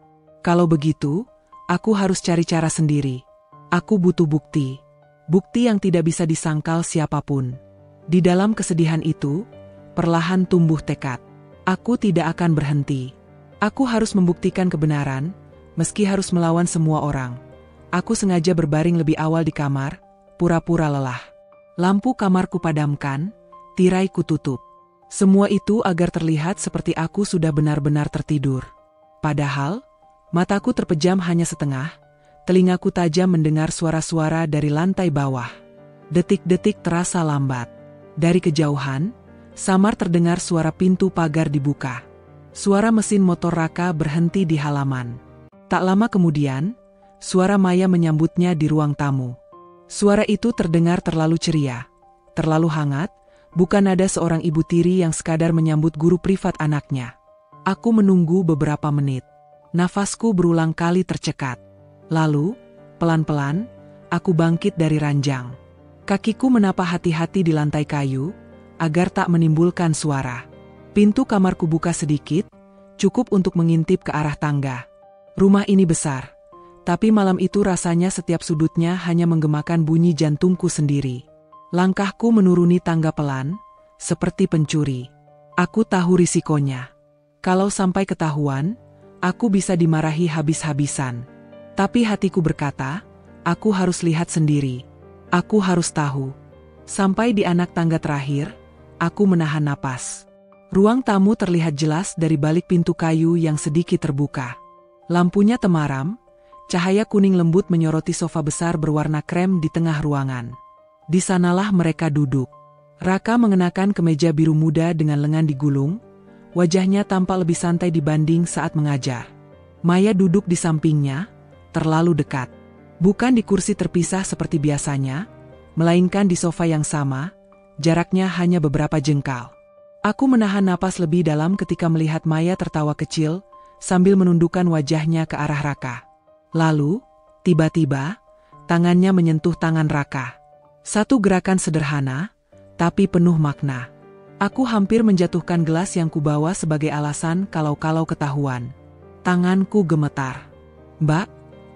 Kalau begitu, aku harus cari cara sendiri. Aku butuh bukti. Bukti yang tidak bisa disangkal siapapun. Di dalam kesedihan itu, perlahan tumbuh tekad. Aku tidak akan berhenti. Aku harus membuktikan kebenaran, meski harus melawan semua orang. Aku sengaja berbaring lebih awal di kamar, pura-pura lelah. Lampu kamarku padamkan, tirai kututup. Semua itu agar terlihat seperti aku sudah benar-benar tertidur. Padahal, mataku terpejam hanya setengah, telingaku tajam mendengar suara-suara dari lantai bawah. Detik-detik terasa lambat. Dari kejauhan, samar terdengar suara pintu pagar dibuka. Suara mesin motor Raka berhenti di halaman. Tak lama kemudian, suara Maya menyambutnya di ruang tamu. Suara itu terdengar terlalu ceria, terlalu hangat, bukan ada seorang ibu tiri yang sekadar menyambut guru privat anaknya. Aku menunggu beberapa menit. Nafasku berulang kali tercekat. Lalu, pelan-pelan, aku bangkit dari ranjang. Kakiku menapa hati-hati di lantai kayu, agar tak menimbulkan suara. Pintu kamarku buka sedikit, cukup untuk mengintip ke arah tangga. Rumah ini besar, tapi malam itu rasanya setiap sudutnya hanya menggemakan bunyi jantungku sendiri. Langkahku menuruni tangga pelan, seperti pencuri. Aku tahu risikonya. Kalau sampai ketahuan, aku bisa dimarahi habis-habisan. Tapi hatiku berkata, aku harus lihat sendiri. Aku harus tahu. Sampai di anak tangga terakhir, aku menahan napas. Ruang tamu terlihat jelas dari balik pintu kayu yang sedikit terbuka. Lampunya temaram, cahaya kuning lembut menyoroti sofa besar berwarna krem di tengah ruangan. Di sanalah mereka duduk. Raka mengenakan kemeja biru muda dengan lengan digulung, wajahnya tampak lebih santai dibanding saat mengajar. Maya duduk di sampingnya, terlalu dekat. Bukan di kursi terpisah seperti biasanya, melainkan di sofa yang sama, jaraknya hanya beberapa jengkal. Aku menahan napas lebih dalam ketika melihat Maya tertawa kecil, sambil menundukkan wajahnya ke arah Raka. Lalu, tiba-tiba, tangannya menyentuh tangan Raka. Satu gerakan sederhana, tapi penuh makna. Aku hampir menjatuhkan gelas yang kubawa sebagai alasan kalau-kalau ketahuan. Tanganku gemetar. "Mbak,"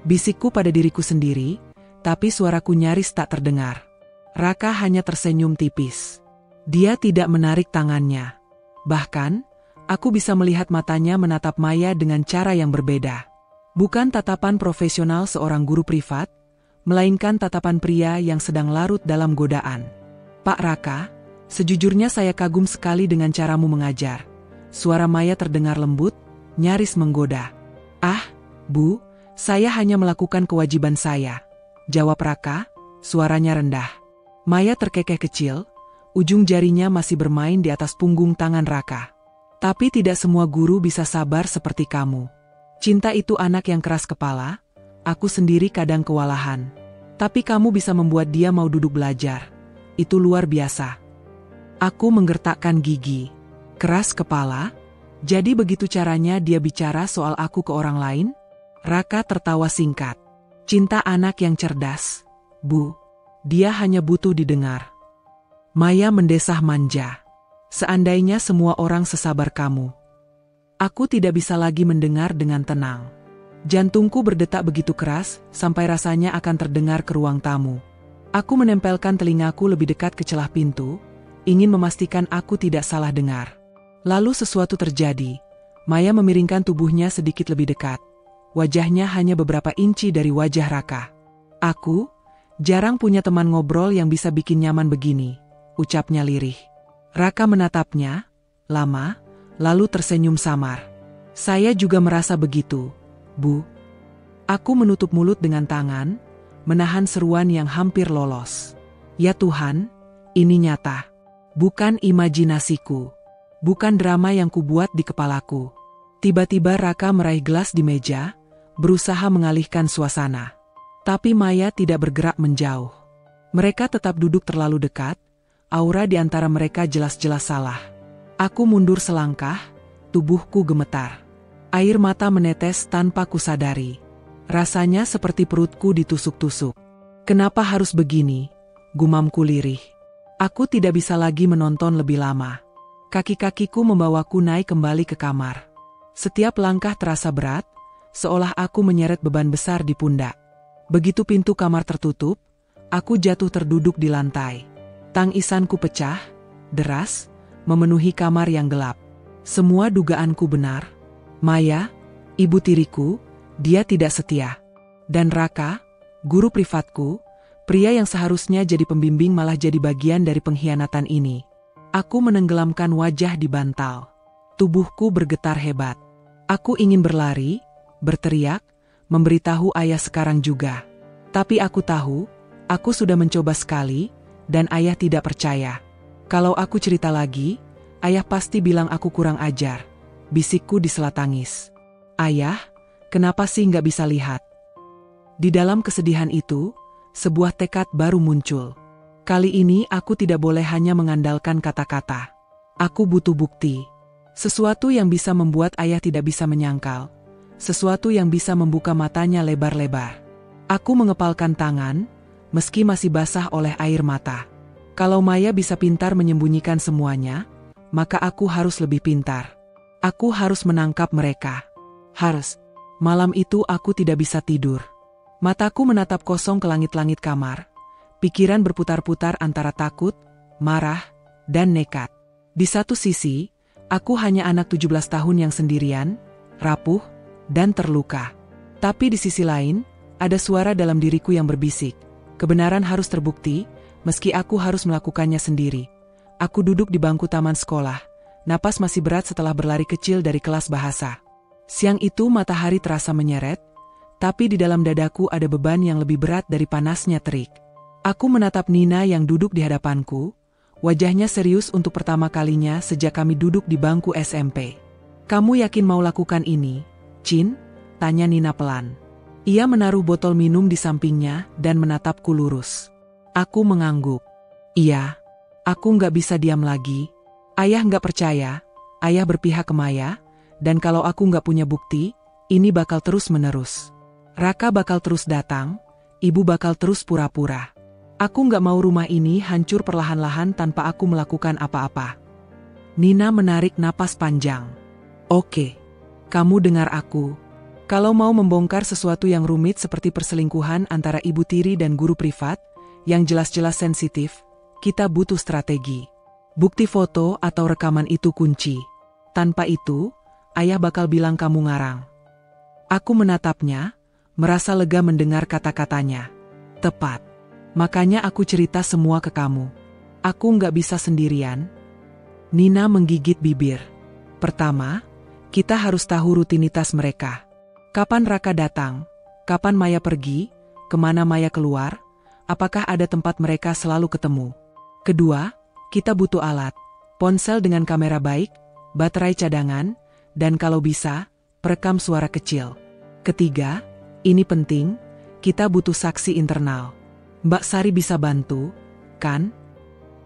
bisikku pada diriku sendiri, tapi suaraku nyaris tak terdengar. Raka hanya tersenyum tipis. Dia tidak menarik tangannya. Bahkan, aku bisa melihat matanya menatap Maya dengan cara yang berbeda. Bukan tatapan profesional seorang guru privat, melainkan tatapan pria yang sedang larut dalam godaan. "Pak Raka, sejujurnya saya kagum sekali dengan caramu mengajar." Suara Maya terdengar lembut, nyaris menggoda. "Ah, Bu, saya hanya melakukan kewajiban saya," jawab Raka, suaranya rendah. Maya terkekeh kecil, Ujung jarinya masih bermain di atas punggung tangan Raka. Tapi tidak semua guru bisa sabar seperti kamu. Cinta itu anak yang keras kepala, aku sendiri kadang kewalahan. Tapi kamu bisa membuat dia mau duduk belajar. Itu luar biasa. Aku menggertakkan gigi. Keras kepala? Jadi begitu caranya dia bicara soal aku ke orang lain? Raka tertawa singkat. Cinta anak yang cerdas, Bu. Dia hanya butuh didengar. Maya mendesah manja. Seandainya semua orang sesabar kamu. Aku tidak bisa lagi mendengar dengan tenang. Jantungku berdetak begitu keras, sampai rasanya akan terdengar ke ruang tamu. Aku menempelkan telingaku lebih dekat ke celah pintu, ingin memastikan aku tidak salah dengar. Lalu sesuatu terjadi. Maya memiringkan tubuhnya sedikit lebih dekat. Wajahnya hanya beberapa inci dari wajah Raka. Aku jarang punya teman ngobrol yang bisa bikin nyaman begini, ucapnya lirih. Raka menatapnya lama, lalu tersenyum samar. Saya juga merasa begitu, Bu. Aku menutup mulut dengan tangan, menahan seruan yang hampir lolos. Ya Tuhan, ini nyata. Bukan imajinasiku. Bukan drama yang kubuat di kepalaku. Tiba-tiba Raka meraih gelas di meja, berusaha mengalihkan suasana. Tapi Maya tidak bergerak menjauh. Mereka tetap duduk terlalu dekat, aura di antara mereka jelas-jelas salah. Aku mundur selangkah, tubuhku gemetar. Air mata menetes tanpa kusadari. Rasanya seperti perutku ditusuk-tusuk. Kenapa harus begini? Gumamku lirih. Aku tidak bisa lagi menonton lebih lama. Kaki-kakiku membawaku naik kembali ke kamar. Setiap langkah terasa berat, seolah aku menyeret beban besar di pundak. Begitu pintu kamar tertutup, aku jatuh terduduk di lantai. Tangisanku pecah, deras, memenuhi kamar yang gelap. Semua dugaanku benar. Maya, ibu tiriku, dia tidak setia. Dan Raka, guru privatku, pria yang seharusnya jadi pembimbing malah jadi bagian dari pengkhianatan ini. Aku menenggelamkan wajah di bantal. Tubuhku bergetar hebat. Aku ingin berlari, berteriak, memberitahu ayah sekarang juga. Tapi aku tahu, aku sudah mencoba sekali, dan ayah tidak percaya. Kalau aku cerita lagi, ayah pasti bilang aku kurang ajar. Bisikku di sela tangis. Ayah, kenapa sih nggak bisa lihat? Di dalam kesedihan itu, sebuah tekad baru muncul. Kali ini aku tidak boleh hanya mengandalkan kata-kata. Aku butuh bukti. Sesuatu yang bisa membuat ayah tidak bisa menyangkal. Sesuatu yang bisa membuka matanya lebar-lebar. Aku mengepalkan tangan, meski masih basah oleh air mata. Kalau Maya bisa pintar menyembunyikan semuanya, maka aku harus lebih pintar. Aku harus menangkap mereka. Harus. Malam itu aku tidak bisa tidur. Mataku menatap kosong ke langit-langit kamar. Pikiran berputar-putar antara takut, marah, dan nekat. Di satu sisi, aku hanya anak 17 tahun yang sendirian, rapuh, dan terluka. Tapi di sisi lain, ada suara dalam diriku yang berbisik. Kebenaran harus terbukti, meski aku harus melakukannya sendiri. Aku duduk di bangku taman sekolah. Napas masih berat setelah berlari kecil dari kelas bahasa. Siang itu matahari terasa menyeret, tapi di dalam dadaku ada beban yang lebih berat dari panasnya terik. Aku menatap Nina yang duduk di hadapanku, wajahnya serius untuk pertama kalinya sejak kami duduk di bangku SMP. Kamu yakin mau lakukan ini, Chin? Tanya Nina pelan. Ia menaruh botol minum di sampingnya dan menatapku lurus. Aku mengangguk. Iya, aku nggak bisa diam lagi. Ayah nggak percaya, ayah berpihak ke Maya, dan kalau aku nggak punya bukti, ini bakal terus-menerus. Raka bakal terus datang, ibu bakal terus pura-pura. Aku nggak mau rumah ini hancur perlahan-lahan tanpa aku melakukan apa-apa. Nina menarik napas panjang. Oke, kamu dengar aku. Kalau mau membongkar sesuatu yang rumit seperti perselingkuhan antara ibu tiri dan guru privat, yang jelas-jelas sensitif, kita butuh strategi. Bukti foto atau rekaman itu kunci. Tanpa itu, ayah bakal bilang kamu ngarang. Aku menatapnya, merasa lega mendengar kata-katanya. Tepat. Makanya aku cerita semua ke kamu. Aku nggak bisa sendirian. Nina menggigit bibir. Pertama, kita harus tahu rutinitas mereka. Kapan Raka datang? Kapan Maya pergi? Kemana Maya keluar? Apakah ada tempat mereka selalu ketemu? Kedua, Kita butuh alat, ponsel dengan kamera baik, baterai cadangan, dan kalau bisa, perekam suara kecil. Ketiga, ini penting, kita butuh saksi internal. Mbak Sari bisa bantu, kan?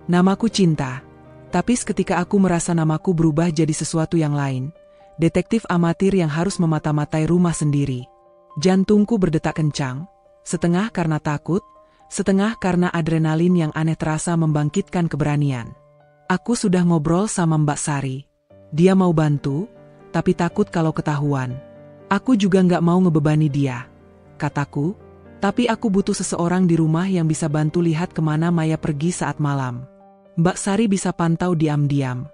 Namaku Cinta. Tapi seketika aku merasa namaku berubah jadi sesuatu yang lain. Detektif amatir yang harus memata-matai rumah sendiri. Jantungku berdetak kencang, setengah karena takut, setengah karena adrenalin yang aneh terasa membangkitkan keberanian. Aku sudah ngobrol sama Mbak Sari. Dia mau bantu, tapi takut kalau ketahuan. Aku juga nggak mau ngebebani dia, kataku. Tapi aku butuh seseorang di rumah yang bisa bantu lihat kemana Maya pergi saat malam. Mbak Sari bisa pantau diam-diam.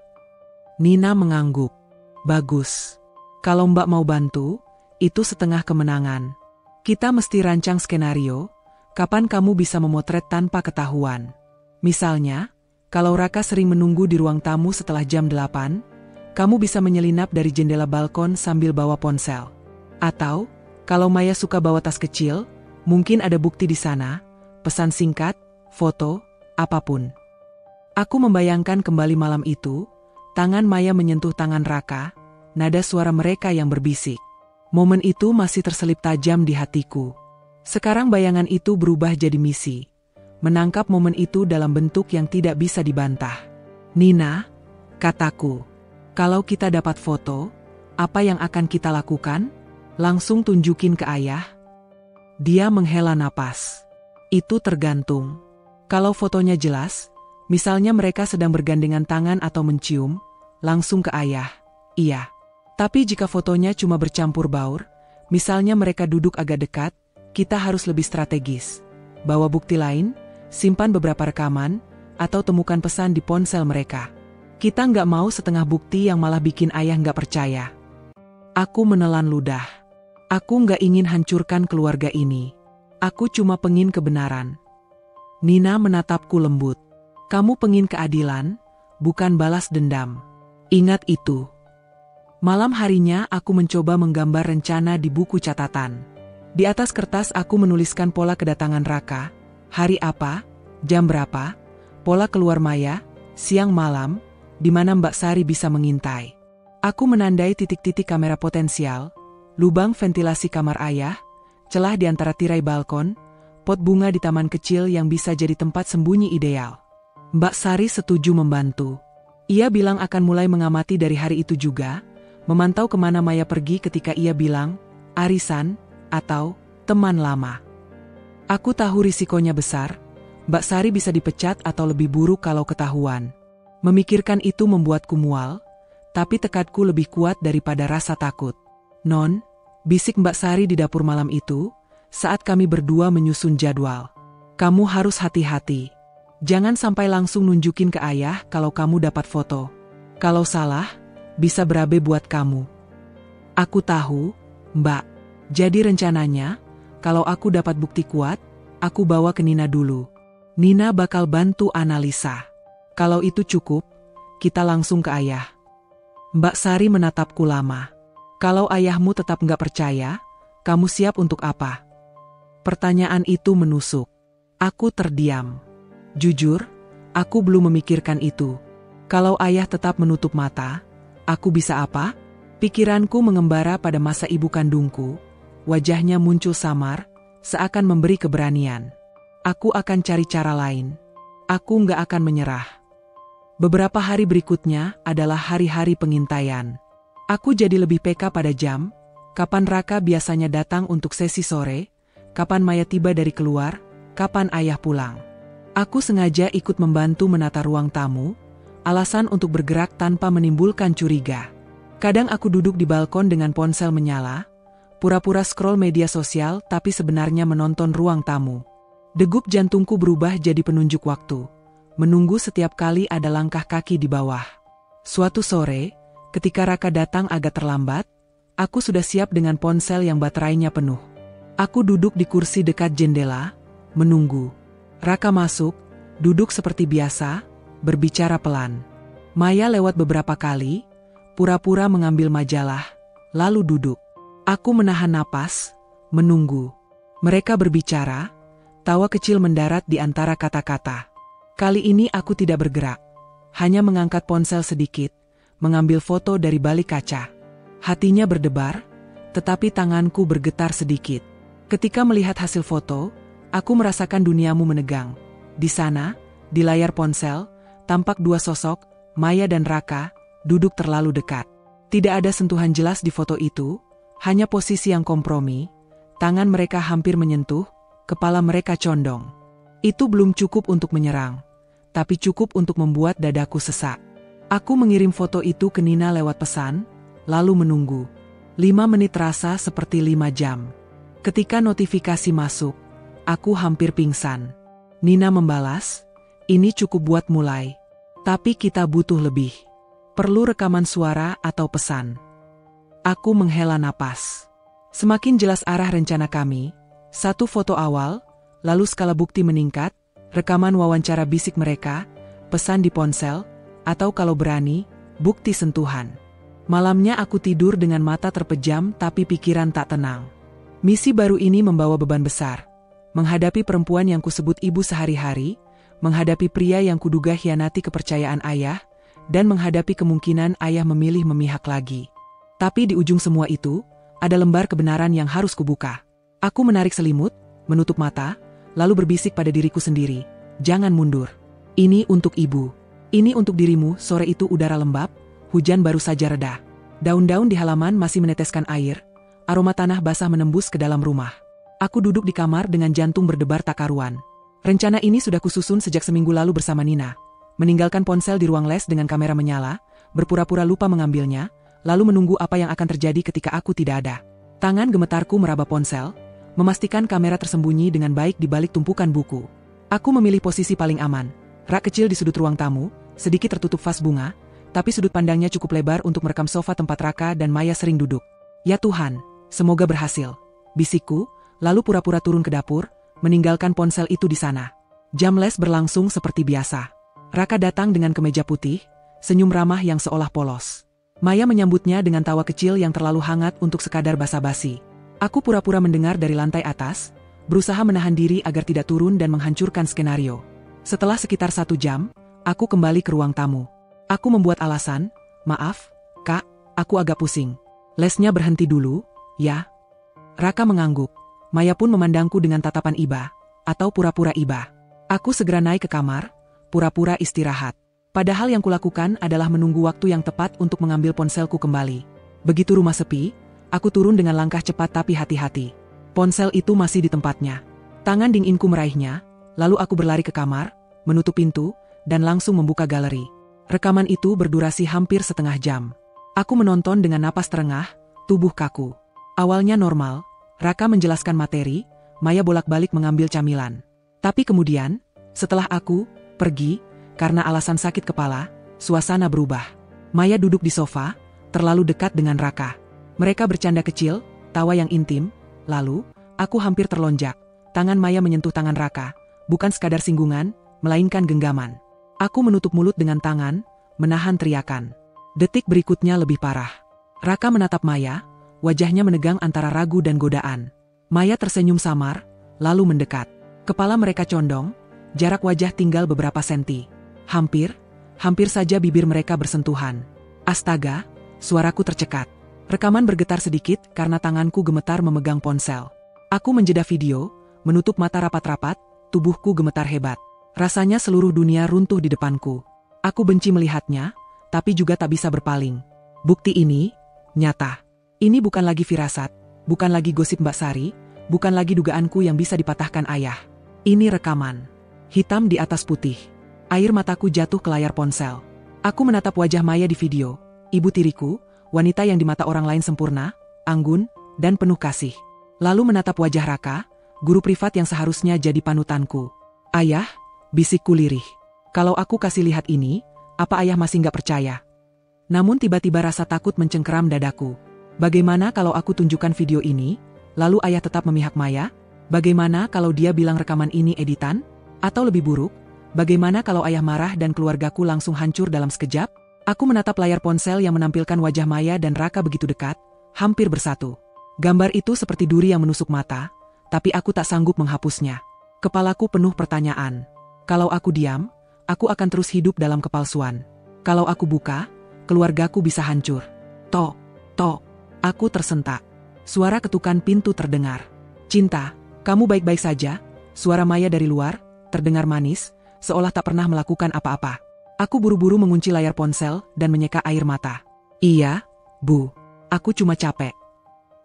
Nina mengangguk. Bagus. Kalau Mbak mau bantu, itu setengah kemenangan. Kita mesti rancang skenario, kapan kamu bisa memotret tanpa ketahuan. Misalnya, kalau Raka sering menunggu di ruang tamu setelah jam 8, kamu bisa menyelinap dari jendela balkon sambil bawa ponsel. Atau, kalau Maya suka bawa tas kecil, mungkin ada bukti di sana, pesan singkat, foto, apapun. Aku membayangkan kembali malam itu, tangan Maya menyentuh tangan Raka, nada suara mereka yang berbisik. Momen itu masih terselip tajam di hatiku. Sekarang bayangan itu berubah jadi misi. Menangkap momen itu dalam bentuk yang tidak bisa dibantah. Nina, kataku, kalau kita dapat foto, apa yang akan kita lakukan? Langsung tunjukin ke ayah? Dia menghela napas. Itu tergantung. Kalau fotonya jelas, misalnya mereka sedang bergandengan tangan atau mencium, langsung ke ayah, iya. Tapi jika fotonya cuma bercampur baur, misalnya mereka duduk agak dekat, kita harus lebih strategis. Bawa bukti lain, simpan beberapa rekaman, atau temukan pesan di ponsel mereka. Kita nggak mau setengah bukti yang malah bikin ayah nggak percaya. Aku menelan ludah. Aku nggak ingin hancurkan keluarga ini. Aku cuma pengin kebenaran. Nina menatapku lembut. Kamu pengin keadilan, bukan balas dendam. Ingat itu. Malam harinya aku mencoba menggambar rencana di buku catatan. Di atas kertas aku menuliskan pola kedatangan Raka, hari apa, jam berapa, pola keluar Maya, siang malam, di mana Mbak Sari bisa mengintai. Aku menandai titik-titik kamera potensial, lubang ventilasi kamar ayah, celah di antara tirai balkon, pot bunga di taman kecil yang bisa jadi tempat sembunyi ideal. Mbak Sari setuju membantu. Ia bilang akan mulai mengamati dari hari itu juga, memantau kemana Maya pergi ketika ia bilang, arisan, atau teman lama. Aku tahu risikonya besar, Mbak Sari bisa dipecat atau lebih buruk kalau ketahuan. Memikirkan itu membuatku mual, tapi tekadku lebih kuat daripada rasa takut. Non, bisik Mbak Sari di dapur malam itu, saat kami berdua menyusun jadwal. Kamu harus hati-hati. Jangan sampai langsung nunjukin ke ayah kalau kamu dapat foto. Kalau salah, bisa berabe buat kamu. Aku tahu, Mbak. Jadi rencananya, kalau aku dapat bukti kuat, aku bawa ke Nina dulu. Nina bakal bantu analisa. Kalau itu cukup, kita langsung ke ayah. Mbak Sari menatapku lama. Kalau ayahmu tetap nggak percaya, kamu siap untuk apa? Pertanyaan itu menusuk. Aku terdiam. Jujur, aku belum memikirkan itu. Kalau ayah tetap menutup mata, aku bisa apa? Pikiranku mengembara pada masa ibu kandungku. Wajahnya muncul samar, seakan memberi keberanian. Aku akan cari cara lain. Aku nggak akan menyerah. Beberapa hari berikutnya adalah hari-hari pengintaian. Aku jadi lebih peka pada jam, kapan Raka biasanya datang untuk sesi sore, kapan Maya tiba dari keluar, kapan ayah pulang. Aku sengaja ikut membantu menata ruang tamu, alasan untuk bergerak tanpa menimbulkan curiga. Kadang aku duduk di balkon dengan ponsel menyala, pura-pura scroll media sosial tapi sebenarnya menonton ruang tamu. Degup jantungku berubah jadi penunjuk waktu, menunggu setiap kali ada langkah kaki di bawah. Suatu sore, ketika Raka datang agak terlambat, aku sudah siap dengan ponsel yang baterainya penuh. Aku duduk di kursi dekat jendela, menunggu. Raka masuk, duduk seperti biasa, berbicara pelan. Maya lewat beberapa kali, pura-pura mengambil majalah, lalu duduk. Aku menahan napas, menunggu. Mereka berbicara, tawa kecil mendarat di antara kata-kata. Kali ini aku tidak bergerak. Hanya mengangkat ponsel sedikit, mengambil foto dari balik kaca. Hatinya berdebar, tetapi tanganku bergetar sedikit. Ketika melihat hasil foto, aku merasakan duniamu menegang. Di sana, di layar ponsel, tampak dua sosok, Maya dan Raka, duduk terlalu dekat. Tidak ada sentuhan jelas di foto itu, hanya posisi yang kompromi, tangan mereka hampir menyentuh, kepala mereka condong. Itu belum cukup untuk menyerang, tapi cukup untuk membuat dadaku sesak. Aku mengirim foto itu ke Nina lewat pesan, lalu menunggu. 5 menit terasa seperti 5 jam. Ketika notifikasi masuk, aku hampir pingsan. Nina membalas, "Ini cukup buat mulai. Tapi kita butuh lebih. Perlu rekaman suara atau pesan." Aku menghela napas. Semakin jelas arah rencana kami, 1 foto awal, lalu skala bukti meningkat, rekaman wawancara bisik mereka, pesan di ponsel, atau kalau berani, bukti sentuhan. Malamnya aku tidur dengan mata terpejam tapi pikiran tak tenang. Misi baru ini membawa beban besar. Menghadapi perempuan yang kusebut ibu sehari-hari, menghadapi pria yang kuduga hianati kepercayaan ayah, dan menghadapi kemungkinan ayah memilih memihak lagi. Tapi di ujung semua itu, ada lembar kebenaran yang harus kubuka. Aku menarik selimut, menutup mata, lalu berbisik pada diriku sendiri, "Jangan mundur. Ini untuk ibu. Ini untuk dirimu." Sore itu udara lembab, hujan baru saja reda. Daun-daun di halaman masih meneteskan air, aroma tanah basah menembus ke dalam rumah. Aku duduk di kamar dengan jantung berdebar tak karuan. Rencana ini sudah kususun sejak seminggu lalu bersama Nina. Meninggalkan ponsel di ruang les dengan kamera menyala, berpura-pura lupa mengambilnya, lalu menunggu apa yang akan terjadi ketika aku tidak ada. Tangan gemetarku meraba ponsel, memastikan kamera tersembunyi dengan baik di balik tumpukan buku. Aku memilih posisi paling aman, rak kecil di sudut ruang tamu, sedikit tertutup vas bunga, tapi sudut pandangnya cukup lebar untuk merekam sofa tempat Raka dan Maya sering duduk. "Ya Tuhan, semoga berhasil," bisikku, lalu pura-pura turun ke dapur, meninggalkan ponsel itu di sana. Jam les berlangsung seperti biasa. Raka datang dengan kemeja putih, senyum ramah yang seolah polos. Maya menyambutnya dengan tawa kecil yang terlalu hangat untuk sekadar basa-basi. Aku pura-pura mendengar dari lantai atas, berusaha menahan diri agar tidak turun dan menghancurkan skenario. Setelah sekitar 1 jam, aku kembali ke ruang tamu. Aku membuat alasan, "Maaf, Kak, aku agak pusing. Lesnya berhenti dulu, ya?" Raka mengangguk. Maya pun memandangku dengan tatapan iba, atau pura-pura iba. Aku segera naik ke kamar, pura-pura istirahat. Padahal yang kulakukan adalah menunggu waktu yang tepat untuk mengambil ponselku kembali. Begitu rumah sepi, aku turun dengan langkah cepat tapi hati-hati. Ponsel itu masih di tempatnya. Tangan dinginku meraihnya, lalu aku berlari ke kamar, menutup pintu, dan langsung membuka galeri. Rekaman itu berdurasi hampir setengah jam. Aku menonton dengan napas terengah, tubuh kaku. Awalnya normal, Raka menjelaskan materi, Maya bolak-balik mengambil camilan. Tapi kemudian, setelah aku pergi, karena alasan sakit kepala, suasana berubah. Maya duduk di sofa, terlalu dekat dengan Raka. Mereka bercanda kecil, tawa yang intim, lalu, aku hampir terlonjak. Tangan Maya menyentuh tangan Raka, bukan sekadar singgungan, melainkan genggaman. Aku menutup mulut dengan tangan, menahan teriakan. Detik berikutnya lebih parah. Raka menatap Maya, wajahnya menegang antara ragu dan godaan. Maya tersenyum samar, lalu mendekat. Kepala mereka condong, jarak wajah tinggal beberapa senti. Hampir saja bibir mereka bersentuhan. Astaga, suaraku tercekat. Rekaman bergetar sedikit karena tanganku gemetar memegang ponsel. Aku menjeda video, menutup mata rapat-rapat, tubuhku gemetar hebat. Rasanya seluruh dunia runtuh di depanku. Aku benci melihatnya, tapi juga tak bisa berpaling. Bukti ini nyata. Ini bukan lagi firasat, bukan lagi gosip Mbak Sari, bukan lagi dugaanku yang bisa dipatahkan ayah. Ini rekaman. Hitam di atas putih. Air mataku jatuh ke layar ponsel. Aku menatap wajah Maya di video, ibu tiriku, wanita yang di mata orang lain sempurna, anggun, dan penuh kasih. Lalu menatap wajah Raka, guru privat yang seharusnya jadi panutanku. "Ayah," bisikku lirih. "Kalau aku kasih lihat ini, apa ayah masih nggak percaya?" Namun tiba-tiba rasa takut mencengkeram dadaku. Bagaimana kalau aku tunjukkan video ini, lalu ayah tetap memihak Maya? Bagaimana kalau dia bilang rekaman ini editan? Atau lebih buruk, bagaimana kalau ayah marah dan keluargaku langsung hancur dalam sekejap? Aku menatap layar ponsel yang menampilkan wajah Maya dan Raka begitu dekat, hampir bersatu. Gambar itu seperti duri yang menusuk mata, tapi aku tak sanggup menghapusnya. Kepalaku penuh pertanyaan. Kalau aku diam, Aku akan terus hidup dalam kepalsuan. Kalau aku buka, keluargaku bisa hancur. Tok, tok. Aku tersentak. Suara ketukan pintu terdengar. Cinta, kamu baik-baik saja? Suara Maya dari luar, terdengar manis, seolah tak pernah melakukan apa-apa. Aku buru-buru mengunci layar ponsel dan menyeka air mata. Iya, Bu. Aku cuma capek.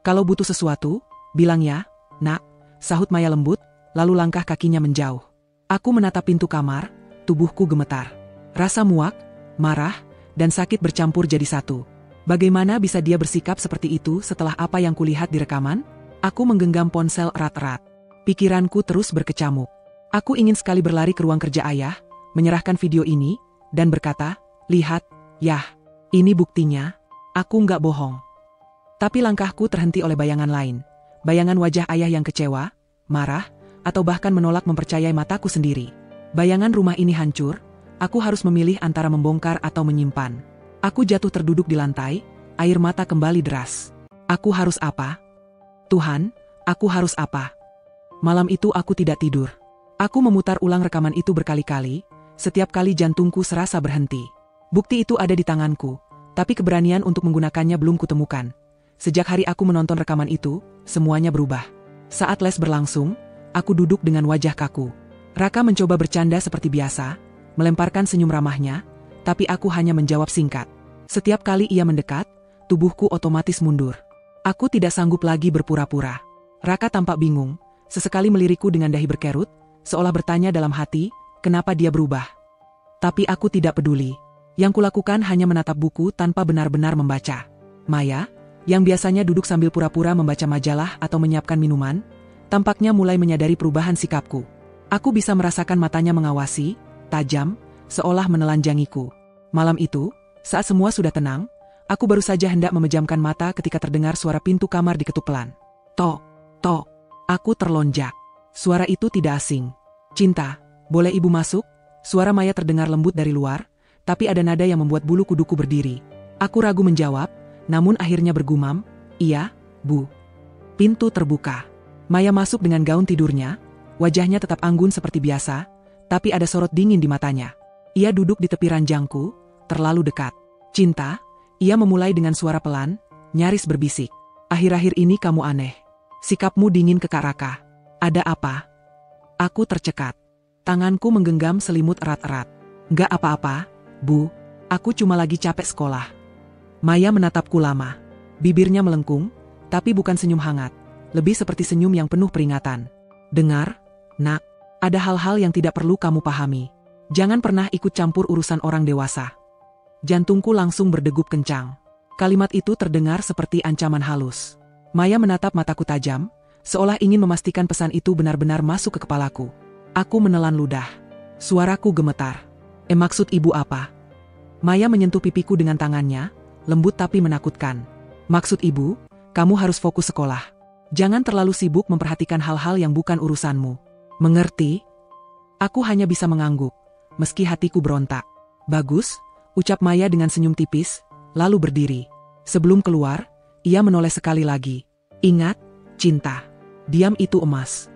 Kalau butuh sesuatu, bilang ya, Nak, sahut Maya lembut, lalu langkah kakinya menjauh. Aku menatap pintu kamar, tubuhku gemetar. Rasa muak, marah, dan sakit bercampur jadi satu. Bagaimana bisa dia bersikap seperti itu setelah apa yang kulihat di rekaman? Aku menggenggam ponsel erat-erat. Pikiranku terus berkecamuk. Aku ingin sekali berlari ke ruang kerja ayah, menyerahkan video ini, dan berkata, lihat, yah, ini buktinya, aku nggak bohong. Tapi langkahku terhenti oleh bayangan lain. Bayangan wajah ayah yang kecewa, marah, atau bahkan menolak mempercayai mataku sendiri. Bayangan rumah ini hancur, aku harus memilih antara membongkar atau menyimpan. Aku jatuh terduduk di lantai, air mata kembali deras. Aku harus apa? Tuhan, aku harus apa? Malam itu aku tidak tidur. Aku memutar ulang rekaman itu berkali-kali, setiap kali jantungku serasa berhenti. Bukti itu ada di tanganku, tapi keberanian untuk menggunakannya belum kutemukan. Sejak hari aku menonton rekaman itu, semuanya berubah. Saat les berlangsung, aku duduk dengan wajah kaku. Raka mencoba bercanda seperti biasa, melemparkan senyum ramahnya, tapi aku hanya menjawab singkat. Setiap kali ia mendekat, tubuhku otomatis mundur. Aku tidak sanggup lagi berpura-pura. Raka tampak bingung, sesekali melirikku dengan dahi berkerut, seolah bertanya dalam hati, kenapa dia berubah. Tapi aku tidak peduli. Yang kulakukan hanya menatap buku tanpa benar-benar membaca. Maya, yang biasanya duduk sambil pura-pura membaca majalah atau menyiapkan minuman, tampaknya mulai menyadari perubahan sikapku. Aku bisa merasakan matanya mengawasi, tajam, seolah menelanjangiku. Malam itu, saat semua sudah tenang, aku baru saja hendak memejamkan mata ketika terdengar suara pintu kamar diketuk pelan. Tok, tok. Aku terlonjak. Suara itu tidak asing. Cinta, boleh ibu masuk? Suara Maya terdengar lembut dari luar, tapi ada nada yang membuat bulu kuduku berdiri. Aku ragu menjawab, namun akhirnya bergumam, iya, Bu. Pintu terbuka. Maya masuk dengan gaun tidurnya, wajahnya tetap anggun seperti biasa, tapi ada sorot dingin di matanya. Ia duduk di tepi ranjangku, terlalu dekat. Cinta, ia memulai dengan suara pelan, nyaris berbisik. Akhir-akhir ini kamu aneh. Sikapmu dingin ke Kak Raka. Ada apa? Aku tercekat. Tanganku menggenggam selimut erat-erat. Nggak apa-apa, Bu. Aku cuma lagi capek sekolah. Maya menatapku lama. Bibirnya melengkung, tapi bukan senyum hangat. Lebih seperti senyum yang penuh peringatan. Dengar, Nak, ada hal-hal yang tidak perlu kamu pahami. Jangan pernah ikut campur urusan orang dewasa. Jantungku langsung berdegup kencang. Kalimat itu terdengar seperti ancaman halus. Maya menatap mataku tajam, seolah ingin memastikan pesan itu benar-benar masuk ke kepalaku. Aku menelan ludah. Suaraku gemetar. Maksud ibu apa? Maya menyentuh pipiku dengan tangannya, lembut tapi menakutkan. Maksud ibu, kamu harus fokus sekolah. Jangan terlalu sibuk memperhatikan hal-hal yang bukan urusanmu. Mengerti? Aku hanya bisa mengangguk, meski hatiku berontak. Bagus, ucap Maya dengan senyum tipis, lalu berdiri. Sebelum keluar, ia menoleh sekali lagi. Ingat, cinta. Diam itu emas.